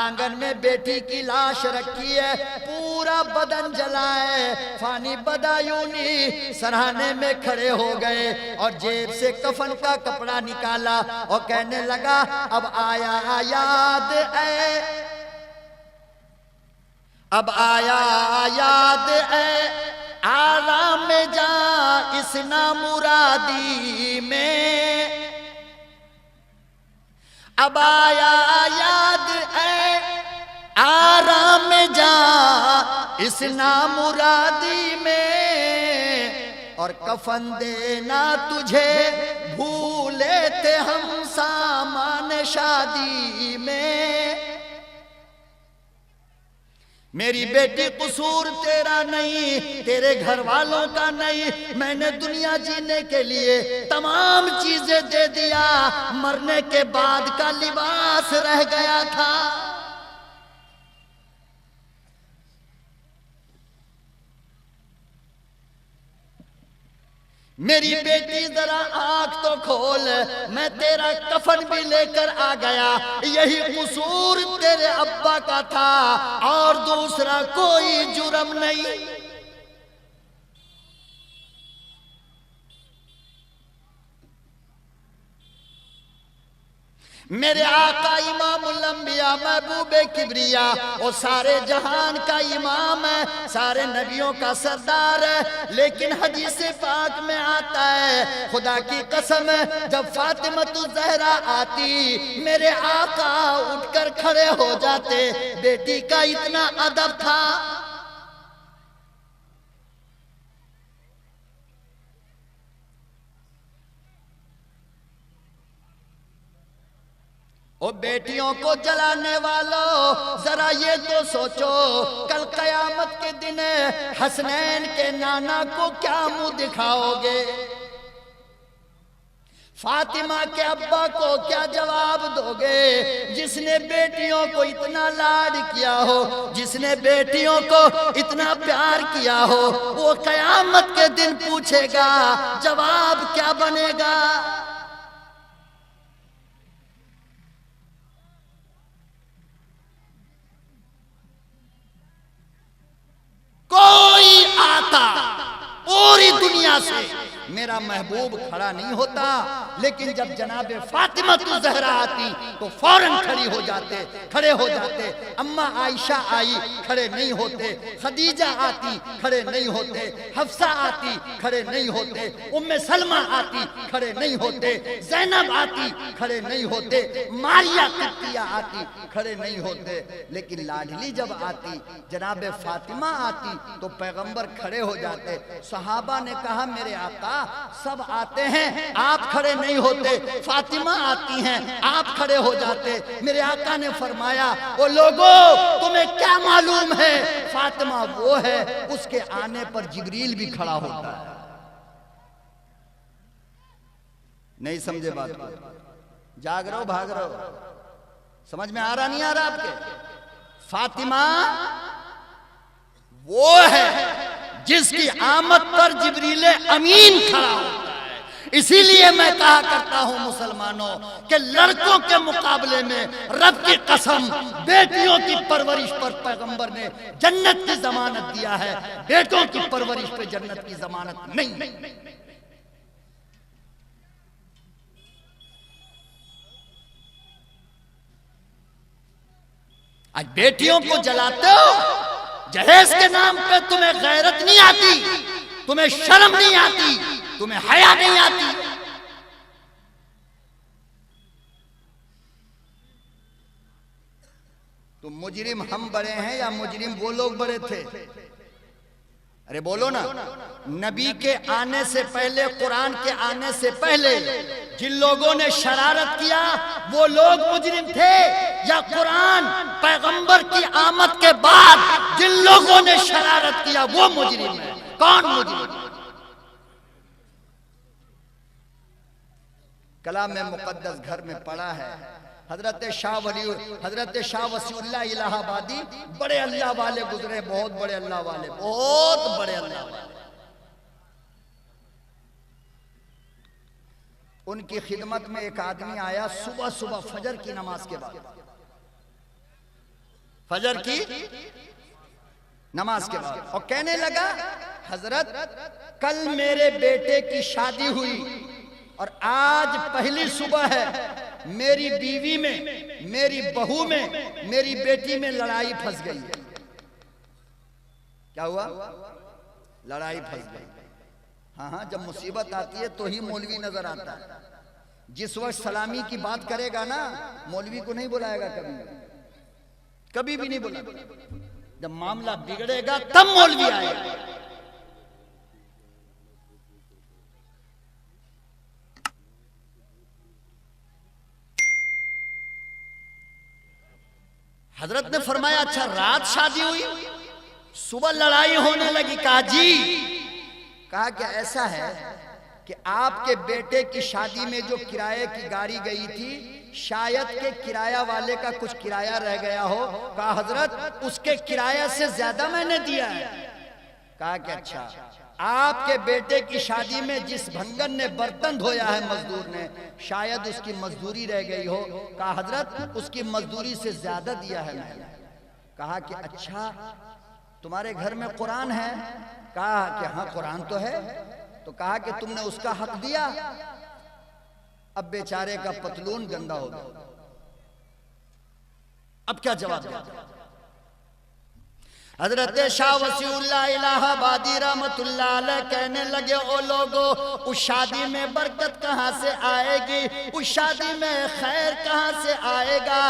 آنگن میں بیٹی کی لاش رکھی ہے، پورا بدن جلا ہے۔ فانی بدایونی سرہانے میں کھڑے ہو گئے اور جیب سے کفن کا کپڑا نکالا اور کہنے لگا اب آیا یاد اے، اب آیا یاد اے آرام میں جا اس نامرادی میں، اب آیا یاد اے آرام میں جا اس نامرادی میں، اور کفن دینا تجھے بھولے تھے ہم سامان شادی میں۔ میری بیٹی قصور تیرا نہیں، تیرے گھر والوں کا نہیں، میں نے دنیا جینے کے لیے تمام چیزیں دے دیا، مرنے کے بعد کا لباس رہ گیا تھا۔ میری بیٹی ذرا آنکھ تو کھول، میں تیرا کفن بھی لے کر آ گیا، یہی قصور تیرے ابا کا تھا اور دوسرا کوئی جرم نہیں۔ میرے آقا امام الانبیاء محبوب کبریا، وہ سارے جہان کا امام ہے، سارے نبیوں کا سردار ہے، لیکن حدیث پاک میں آتا ہے خدا کی قسم جب فاطمہ الزہرا آتی میرے آقا اٹھ کر کھڑے ہو جاتے۔ بیٹی کا اتنا ادب تھا۔ او بیٹیوں کو جلانے والوں ذرا یہ تو سوچو، کل قیامت کے دن حسنین کے نانا کو کیا منہ دکھاؤ گے؟ فاطمہ کے ابا کو کیا جواب دو گے؟ جس نے بیٹیوں کو اتنا لاڈ کیا ہو، جس نے بیٹیوں کو اتنا پیار کیا ہو، وہ قیامت کے دن پوچھے گا، جواب کیا بنے گا؟ کوئی آتا پوری دنیا سے میرا محبوب کھڑا نہیں ہوتا، لیکن جب جناب فاطمہ الزہرا آتی تو فوراً کھڑے ہو جاتے۔ اماں عائشہ آئی کھڑے نہیں ہوتے، خدیجہ آتی کھڑے نہیں ہوتے، حفصہ آتی کھڑے نہیں ہوتے، ام سلمہ آتی کھڑے نہیں ہوتے، زینب آتی کھڑے نہیں ہوتے، ماریہ قبطیہ آتی کھڑے نہیں ہوتے، لیکن لاڈلی جب آتی جناب فاطمہ آتی تو پیغمبر کھڑے ہو جاتے۔ صحابہ نے کہا میرے آقا سب آتے ہیں آپ کھڑے نہیں ہوتے، فاطمہ آتی ہیں آپ کھڑے ہو جاتے۔ میرے آقا نے فرمایا او لوگوں تمہیں کیا معلوم ہے، فاطمہ وہ ہے اس کے آنے پر جبریل بھی کھڑا ہوتا ہے۔ نہیں سمجھے بات کو؟ جاگ رہو بھاگ رہو، سمجھ میں آ رہا نہیں آ رہا آپ کے؟ فاطمہ وہ ہے جس کی آمد پر جبریل امین کھڑا ہوتا ہے۔ اسی لیے میں کہا کرتا ہوں مسلمانوں کہ لڑکوں کے مقابلے میں رب کی قسم بیٹیوں کی پرورش پر پیغمبر نے جنت کی ضمانت دیا ہے، بیٹوں کی پرورش پہ جنت کی ضمانت نہیں۔ آج بیٹیوں کو جلاتے ہو، جہیز کے نام پہ تمہیں غیرت نہیں آتی، تمہیں شرم نہیں آتی، تمہیں حیا نہیں آتی۔ تو مجرم ہم بڑے ہیں یا مجرم وہ لوگ بڑے تھے؟ ارے بولو نا، نبی کے آنے سے پہلے، قرآن کے آنے سے پہلے جن لوگوں نے شرارت کیا وہ لوگ مجرم تھے، یا قرآن پیغمبر کی آمد کے بعد جن لوگوں نے شرارت کیا وہ مجرم ہے؟ کون مجرم؟ کلام مقدس گھر میں پڑا ہے، حضرت شاہ وسی اللہ الہ آبادی بڑے اللہ والے گزرے، بہت بڑے اللہ والے، بہت بڑے اللہ والے۔ ان کی خدمت میں ایک آدمی آیا صبح فجر کی نماز کے بعد، فجر کی نماز کے بعد، اور کہنے لگا حضرت کل میرے بیٹے کی شادی ہوئی اور آج پہلی صبح ہے، میری بیوی میں، میری بہو میں، میری بیٹی میں لڑائی پھنس گئی ہے۔ کیا ہوا؟ لڑائی پھنس گئی. ہاں ہاں، جب مصیبت آتی ہے تو ہی مولوی نظر آتا ہے. جس وقت سلامی کی بات کرے گا نا، مولوی کو نہیں بلائے گا کبھی بھی نہیں بلائے گا. جب معاملہ بگڑے گا تب مولوی آئے گا. حضرت نے فرمایا اچھا رات شادی ہوئی، صبح لڑائی ہونے لگی. کہا جی، کہا کہ ایسا ہے کہ آپ کے بیٹے کی شادی میں جو کرایہ کی گاڑی گئی تھی، شاید کہ کرایہ والے کا کچھ کرایہ رہ گیا ہو. کہا حضرت اس کے کرایہ سے زیادہ میں نے دیا ہے. کہا کہ اچھا، آپ کے بیٹے کی شادی میں جس بھنگن نے برتن دھویا ہے مزدور نے، شاید اس کی مزدوری رہ گئی ہو. کہا حضرت اس کی مزدوری سے زیادہ دیا ہے میں نے. کہا کہ اچھا، تمہارے گھر میں قرآن ہے؟ کہا کہ ہاں قرآن تو ہے. تو کہا کہ تم نے اس کا حق دیا؟ اب بیچارے کا پتلون گندا ہو گیا. اب کیا جواب دیا؟ حضرت شاہ وسیع اللہ الہ آبادی رحمت اللہ علیہ کہنے لگے او لوگو، اس شادی میں برکت کہاں سے آئے گی؟ اس شادی میں خیر کہاں سے آئے گا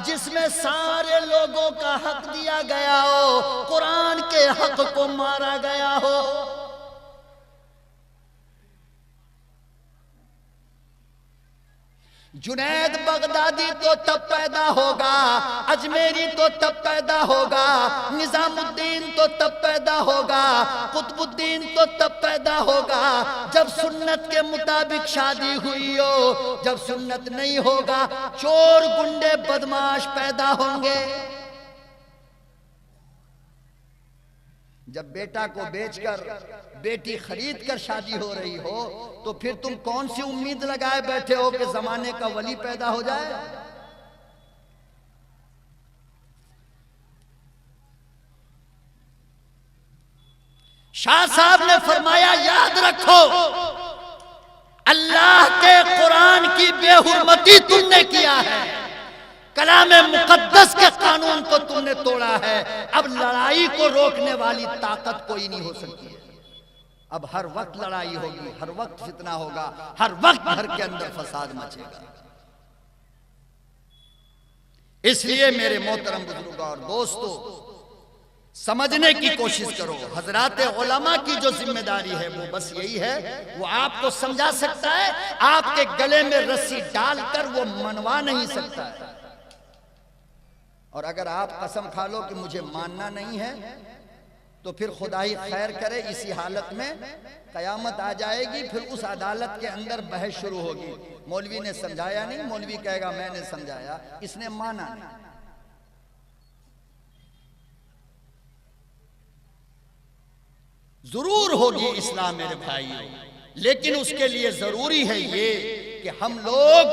جس میں سارے لوگوں کا حق دیا گیا ہو، قرآن کے حق کو مارا گیا ہو؟ جنید بغدادی تو تب پیدا ہوگا، اجمیری تو تب پیدا ہوگا، نظام الدین تو تب پیدا ہوگا، قطب الدین تو تب پیدا ہوگا جب سنت کے مطابق شادی ہوئی ہو. جب سنت نہیں ہوگا چور گنڈے بدماش پیدا ہوں گے. جب بیٹا کو بیچ کر بیٹی خرید کر شادی ہو رہی ہو تو پھر تم کون سی امید لگائے بیٹھے ہو کہ زمانے کا ولی پیدا ہو جائے؟ شاہ صاحب نے فرمایا یاد رکھو، اللہ کے قرآن کی بے حرمتی تم نے کیا ہے، کلام مقدس کے قانون کو تم نے توڑا ہے. اب لڑائی کو روکنے والی طاقت کوئی نہیں ہو سکتی ہے. اب ہر وقت لڑائی ہوگی، ہر وقت فتنہ ہوگا، ہر وقت گھر کے اندر فساد مچے گا. اس لیے میرے محترم بزرگوں اور دوستو، سمجھنے کی کوشش کرو. حضرات علماء کی جو ذمہ داری ہے وہ بس یہی ہے، وہ آپ کو سمجھا سکتا ہے، آپ کے گلے میں رسی ڈال کر وہ منوا نہیں سکتا ہے. اور اگر آپ قسم کھا لو کہ مجھے ماننا نہیں ہے تو پھر خدا ہی خیر کرے، اسی حالت میں قیامت آ جائے گی. پھر اس عدالت کے اندر بحث شروع ہوگی. مولوی نے سمجھایا نہیں، مولوی کہے گا میں نے سمجھایا، اس نے مانا نہیں. ضرور ہوگی اصلاح میرے بھائیو، لیکن اس کے لیے ضروری ہے یہ کہ ہم لوگ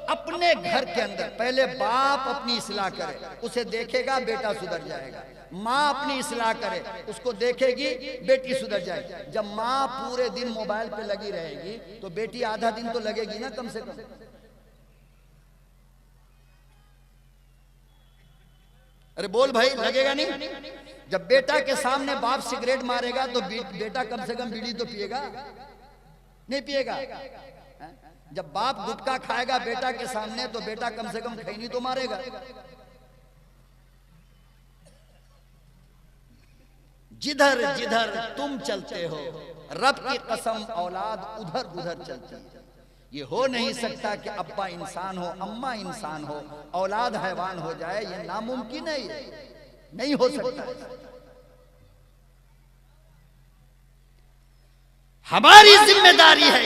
اپنے گھر کے اندر پہلے باپ اپنی اصلاح کرے، اسے دیکھے گا بیٹا سدھر جائے گا. ماں اپنی اصلاح کرے، اس کو دیکھے گی بیٹی سدھر جائے گی. جب ماں پورے دن موبائل پہ لگی رہے گی تو بیٹی آدھا دن تو لگے گی نا کم سے کم. ارے بول بھائی، لگے گا نہیں؟ جب بیٹا کے سامنے باپ سگریٹ مارے گا تو بیٹا کم سے کم بیڑی تو پیے گا؟ نہیں پیے گا. جب باپ گٹکا کھائے گا بیٹا کے سامنے تو بیٹا کم سے کم کھینی تو مارے گا. جدھر جدھر تم چلتے ہو رب کی قسم اولاد ادھر ادھر چلتی ہے. یہ ہو نہیں سکتا کہ ابا انسان ہو، اماں انسان ہو، اولاد حیوان ہو جائے. یہ ناممکن ہے، یہ نہیں ہو سکتا. ہماری ذمہ داری ہے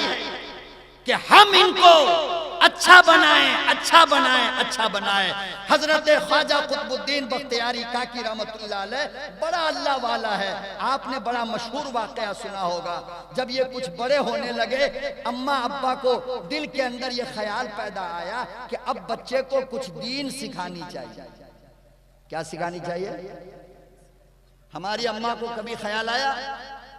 کہ ہم ان کو اچھا بنائیں، اچھا بنائیں، اچھا بنائیں. حضرت خواجہ قطب الدین بختیاری کاکی رحمت اللہ علیہ بڑا اللہ والا ہے. آپ نے بڑا مشہور واقعہ سنا ہوگا. جب یہ کچھ بڑے ہونے لگے، اماں ابا کو دل کے اندر یہ خیال پیدا آیا کہ اب بچے کو کچھ دین سکھانی چاہیے. کیا سکھانی چاہیے؟ ہماری اماں کو کبھی خیال آیا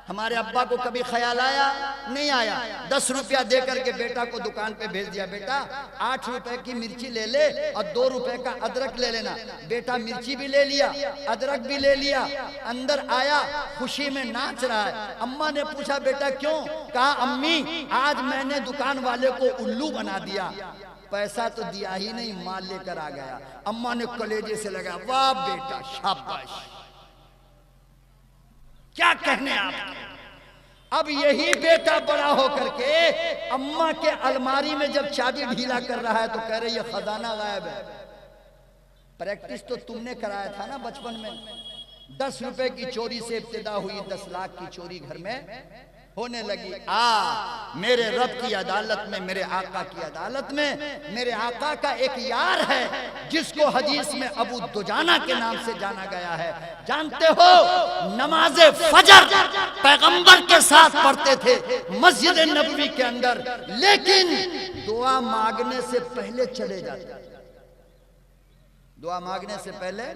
ہمارے ابا کو کبھی خیال آیا؟ نہیں آیا۔ 10 روپیہ دے کر کے بیٹا کو دکان پہ بھیج دیا، بیٹا 8 روپے کی مرچی لے لے اور 2 روپے کا ادرک لے لینا۔ بیٹا مرچی بھی لے لیا، ادرک بھی لے لیا، اندر آیا خوشی میں ناچ رہا ہے۔ اماں نے پوچھا بیٹا کیوں؟ کہا امی آج میں نے دکان والے کو الو بنا دیا، پیسہ تو دیا ہی نہیں، مال لے کر آ گیا۔ اماں نے کلیجے سے لگا، واہ بیٹا شاباش، کیا کہنے آپ کے۔ اب یہی بیٹا بڑا ہو کر کے اماں کے الماری میں جب چابی ڈھیلا کر رہا ہے تو کہہ رہے یہ خزانہ غائب ہے۔ پریکٹس تو تم نے کرایا تھا نا بچپن میں۔ 10 روپے کی چوری سے ابتدا ہوئی، 10 لاکھ کی چوری گھر میں ہونے لگی۔ میرے رب کی عدالت میں، میرے آقا کی عدالت میں، میرے آقا کا ایک یار ہے جس کو حدیث میں ابو دجانہ کے نام سے جانا گیا ہے۔ جانتے ہو نماز فجر پیغمبر کے ساتھ پڑھتے تھے مسجد نبوی کے اندر، لیکن دعا مانگنے سے پہلے چلے جاتے، دعا مانگنے سے پہلے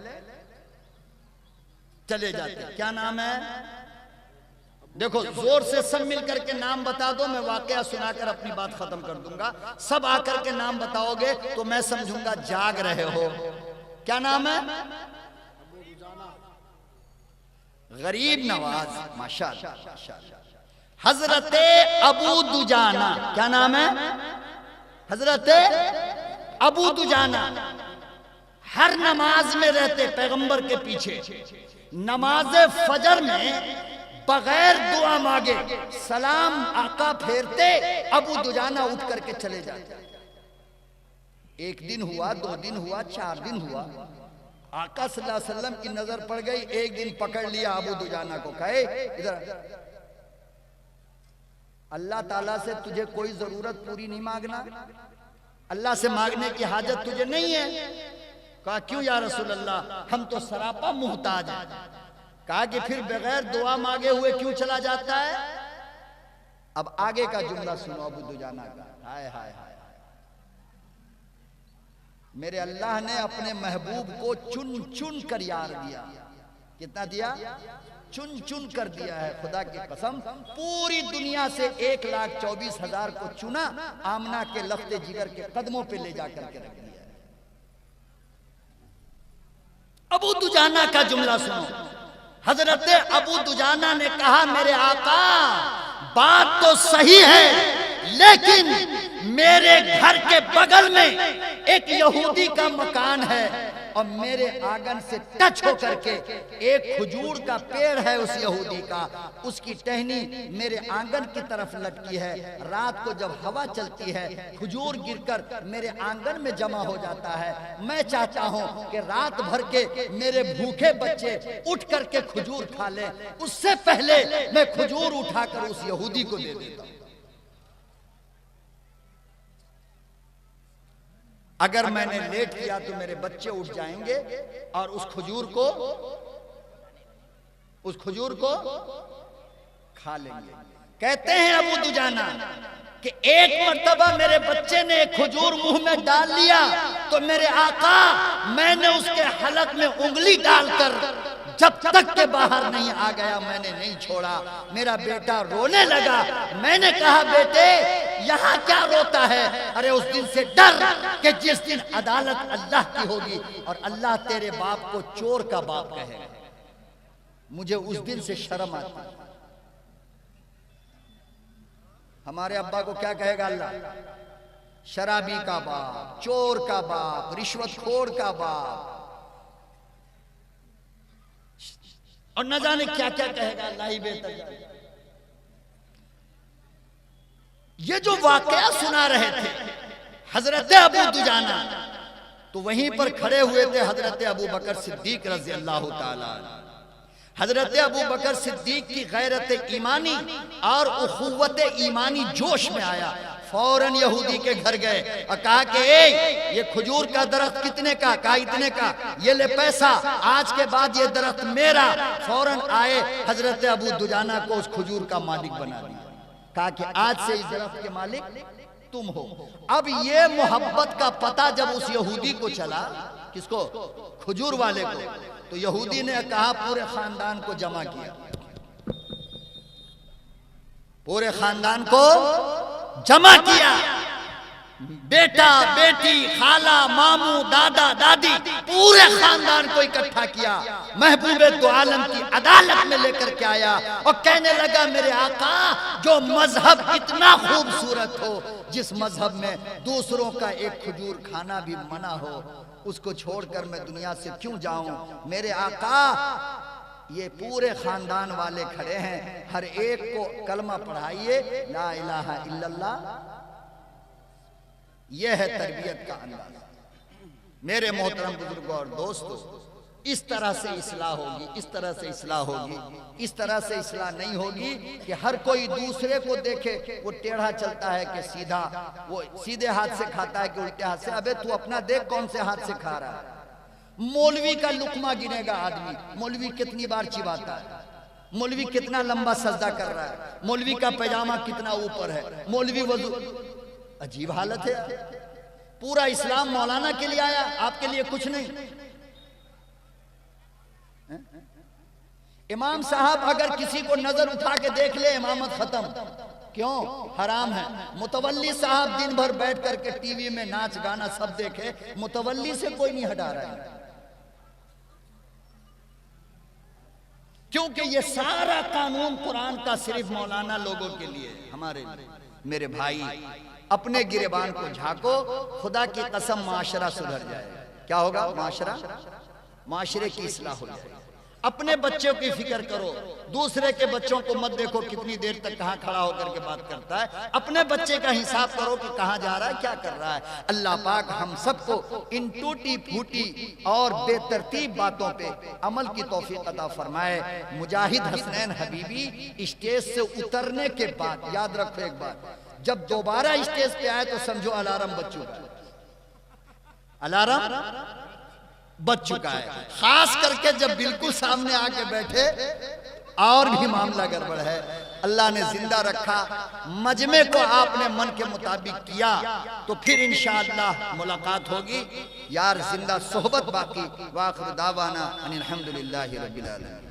چلے جاتے۔ کیا نام ہے؟ دیکھو زور سے سب مل کر کے نام بتا دو، میں واقعہ سنا کر اپنی بات ختم کر دوں گا۔ سب آ کر کے نام بتاؤ گے تو میں سمجھوں گا جاگ رہے ہو۔ کیا نام ہے؟ غریب نواز، ماشاءاللہ۔ حضرت ابو دجانہ، کیا نام ہے؟ حضرت ابو دجانہ ہر نماز میں رہتے پیغمبر کے پیچھے۔ نماز فجر میں بغیر دعا مانگے سلام آقا پھیرتے، ابو دجانہ اٹھ کر کے چلے جاتے۔ 1 دن ہوا، 2 دن ہوا، 4 دن ہوا، آقا صلی اللہ علیہ وسلم کی نظر پڑ گئی۔ ایک دن پکڑ لیا ابو دجانہ کو، کہے ادھر، اللہ تعالیٰ سے تجھے کوئی ضرورت پوری نہیں مانگنا؟ اللہ سے مانگنے کی حاجت تجھے نہیں ہے؟ کہا کیوں یا رسول اللہ، ہم تو سراپا محتاج ہیں۔ کہا کہ پھر بغیر دعا مانگے ہوئے کیوں چلا جاتا ہے؟ اب آگے کا جملہ سنو ابو دجانہ کا۔ ہائے ہائے ہائے، میرے اللہ نے اپنے محبوب کو چن چن کر یار دیا۔ کتنا دیا؟ چن چن کر دیا ہے۔ خدا کی قسم پوری دنیا سے 1,24,000 کو چنا، آمنہ کے لفظ جگر کے قدموں پہ لے جا کر کے رکھ دیا۔ ابو دجانہ کا جملہ سنو۔ حضرت ابو دجانہ نے کہا میرے آقا بات تو صحیح ہے، لیکن میرے گھر کے بغل میں ایک یہودی کا مکان ہے اور میرے آنگن سے ٹچ ہو کر کے ایک کھجور کا پیڑ ہے اس یہودی کا، اس کی ٹہنی میرے آنگن کی طرف لٹکی ہے۔ رات کو جب ہوا چلتی ہے کھجور گر کر میرے آنگن میں جمع ہو جاتا ہے۔ میں چاہتا ہوں کہ رات بھر کے میرے بھوکے بچے اٹھ کر کے کھجور کھا لیں، اس سے پہلے میں کھجور اٹھا کر اس یہودی کو دے دیتا ہوں۔ اگر میں نے لیٹ کیا تو میرے بچے اٹھ جائیں گے اور اس کھجور کو کھا لیں گے۔ کہتے ہیں ابو دجانہ کہ ایک مرتبہ میرے بچے نے ایک کھجور منہ میں ڈال لیا تو میرے آقا میں نے اس کے حلق میں انگلی ڈال کر جب تک کہ باہر نہیں آ گیا میں نے نہیں چھوڑا۔ میرا بیٹا رونے لگا، میں نے کہا بیٹے یہاں کیا روتا ہے؟ ارے اس دن سے ڈر کہ جس دن عدالت اللہ کی ہوگی اور اللہ تیرے باپ کو چور کا باپ کہے گا، مجھے اس دن سے شرم آتی ہے۔ ہمارے ابا کو کیا کہے گا اللہ؟ شرابی کا باپ، چور کا باپ، رشوت خور کا باپ، اور نہ جانے کیا کیا کہے گا، اللہ ہی بہتر جانے۔ یہ جو واقعہ سنا رہے تھے حضرت ابو دجانہ، تو وہیں پر کھڑے ہوئے تھے حضرت ابو بکر صدیق رضی اللہ تعالیٰ عنہ۔ حضرت ابو بکر صدیق کی غیرت ایمانی اور اخوت ایمانی جوش میں آیا، فوراً یہودی کے گھر گئے اور کہا کہ یہ کھجور کا درخت کتنے کا؟ کہا اتنے کا، یہ لے پیسہ، آج کے بعد یہ درخت میرا۔ فوراً آئے حضرت ابو دجانہ کو اس کھجور کا مالک بنا دیا، کہا کہ آج سے اس درخت کے مالک تم ہو۔ اب یہ محبت کا پتہ جب اس یہودی کو چلا، کس کو؟ کھجور والے کو، تو یہودی نے کہا پورے خاندان کو جمع کیا، پورے خاندان کو جمع کیا، بیٹا بیٹی خالہ ماموں دادا دادی پورے خاندان کو اکٹھا کیا، محبوب دو عالم کی عدالت میں لے کر کے آیا اور کہنے لگا میرے آقا جو مذہب اتنا خوبصورت ہو، جس مذہب میں دوسروں کا ایک کھجور کھانا بھی منع ہو، اس کو چھوڑ کر میں دنیا سے کیوں جاؤں؟ میرے آقا یہ پورے خاندان والے کھڑے ہیں، ہر ایک کو کلمہ پڑھائیے لا الہ الا اللہ۔ یہ ہے تربیت کا انداز۔ میرے محترم بزرگوں اور دوستو، اس طرح سے اصلاح ہوگی، اس طرح سے اصلاح ہوگی، اس طرح سے اصلاح نہیں ہوگی کہ ہر کوئی دوسرے کو دیکھے وہ ٹیڑھا چلتا ہے کہ سیدھا، وہ سیدھے ہاتھ سے کھاتا ہے کہ الٹے ہاتھ سے۔ ابے تو اپنا دیکھ کون سے ہاتھ سے کھا رہا ہے۔ مولوی کا لقمہ گنے گا آدمی، مولوی کتنی بار چباتا ہے، مولوی کتنا لمبا سجدہ کر رہا ہے، مولوی کا پیجامہ کتنا اوپر ہے، مولوی وضو۔ عجیب حالت ہے۔ پورا اسلام مولانا کے لیے آیا، آپ کے لیے کچھ نہیں۔ امام صاحب اگر کسی کو نظر اٹھا کے دیکھ لے امامت ختم، کیوں؟ حرام ہے۔ متولی صاحب دن بھر بیٹھ کر کے ٹی وی میں ناچ گانا سب دیکھے، متولی سے کوئی نہیں ہٹا رہا ہے، کیونکہ یہ سارا قانون قرآن کا صرف مولانا لوگوں کے لیے، ہمارے لیے۔ میرے بھائی اپنے گریبان کو جھانکو، خدا کی قسم معاشرہ سدھر جائے۔ کیا ہوگا؟ معاشرے کی اصلاح ہو جائے۔ اپنے بچوں کی فکر کرو، دوسرے کے بچوں کو مت دیکھو کتنی دیر تک کہاں کھڑا ہو کر کے بات کرتا ہے۔ اپنے بچے کا حساب کرو کہ کہاں جا رہا ہے، کیا کر رہا ہے۔ اللہ پاک ہم سب کو ان ٹوٹی پھوٹی اور بے ترتیب باتوں پہ عمل کی توفیق عطا فرمائے۔ مجاہد حسنین حبیبی اسٹیج سے اترنے کے بعد یاد رکھو ایک بات، جب دوبارہ اسٹیج پہ آئے تو سمجھو الارم بج چکا ہے، الارم بچ چکا ہے۔ خاص کر کے جب بالکل سامنے آ کے بیٹھے اور بھی معاملہ گڑبڑ ہے۔ اللہ نے زندہ رکھا، مجمع کو آپ نے من کے مطابق کیا تو پھر انشاءاللہ ملاقات ہوگی۔ یار زندہ صحبت باقی۔ وآخر دعوانا ان الحمدللہ رب العالمین۔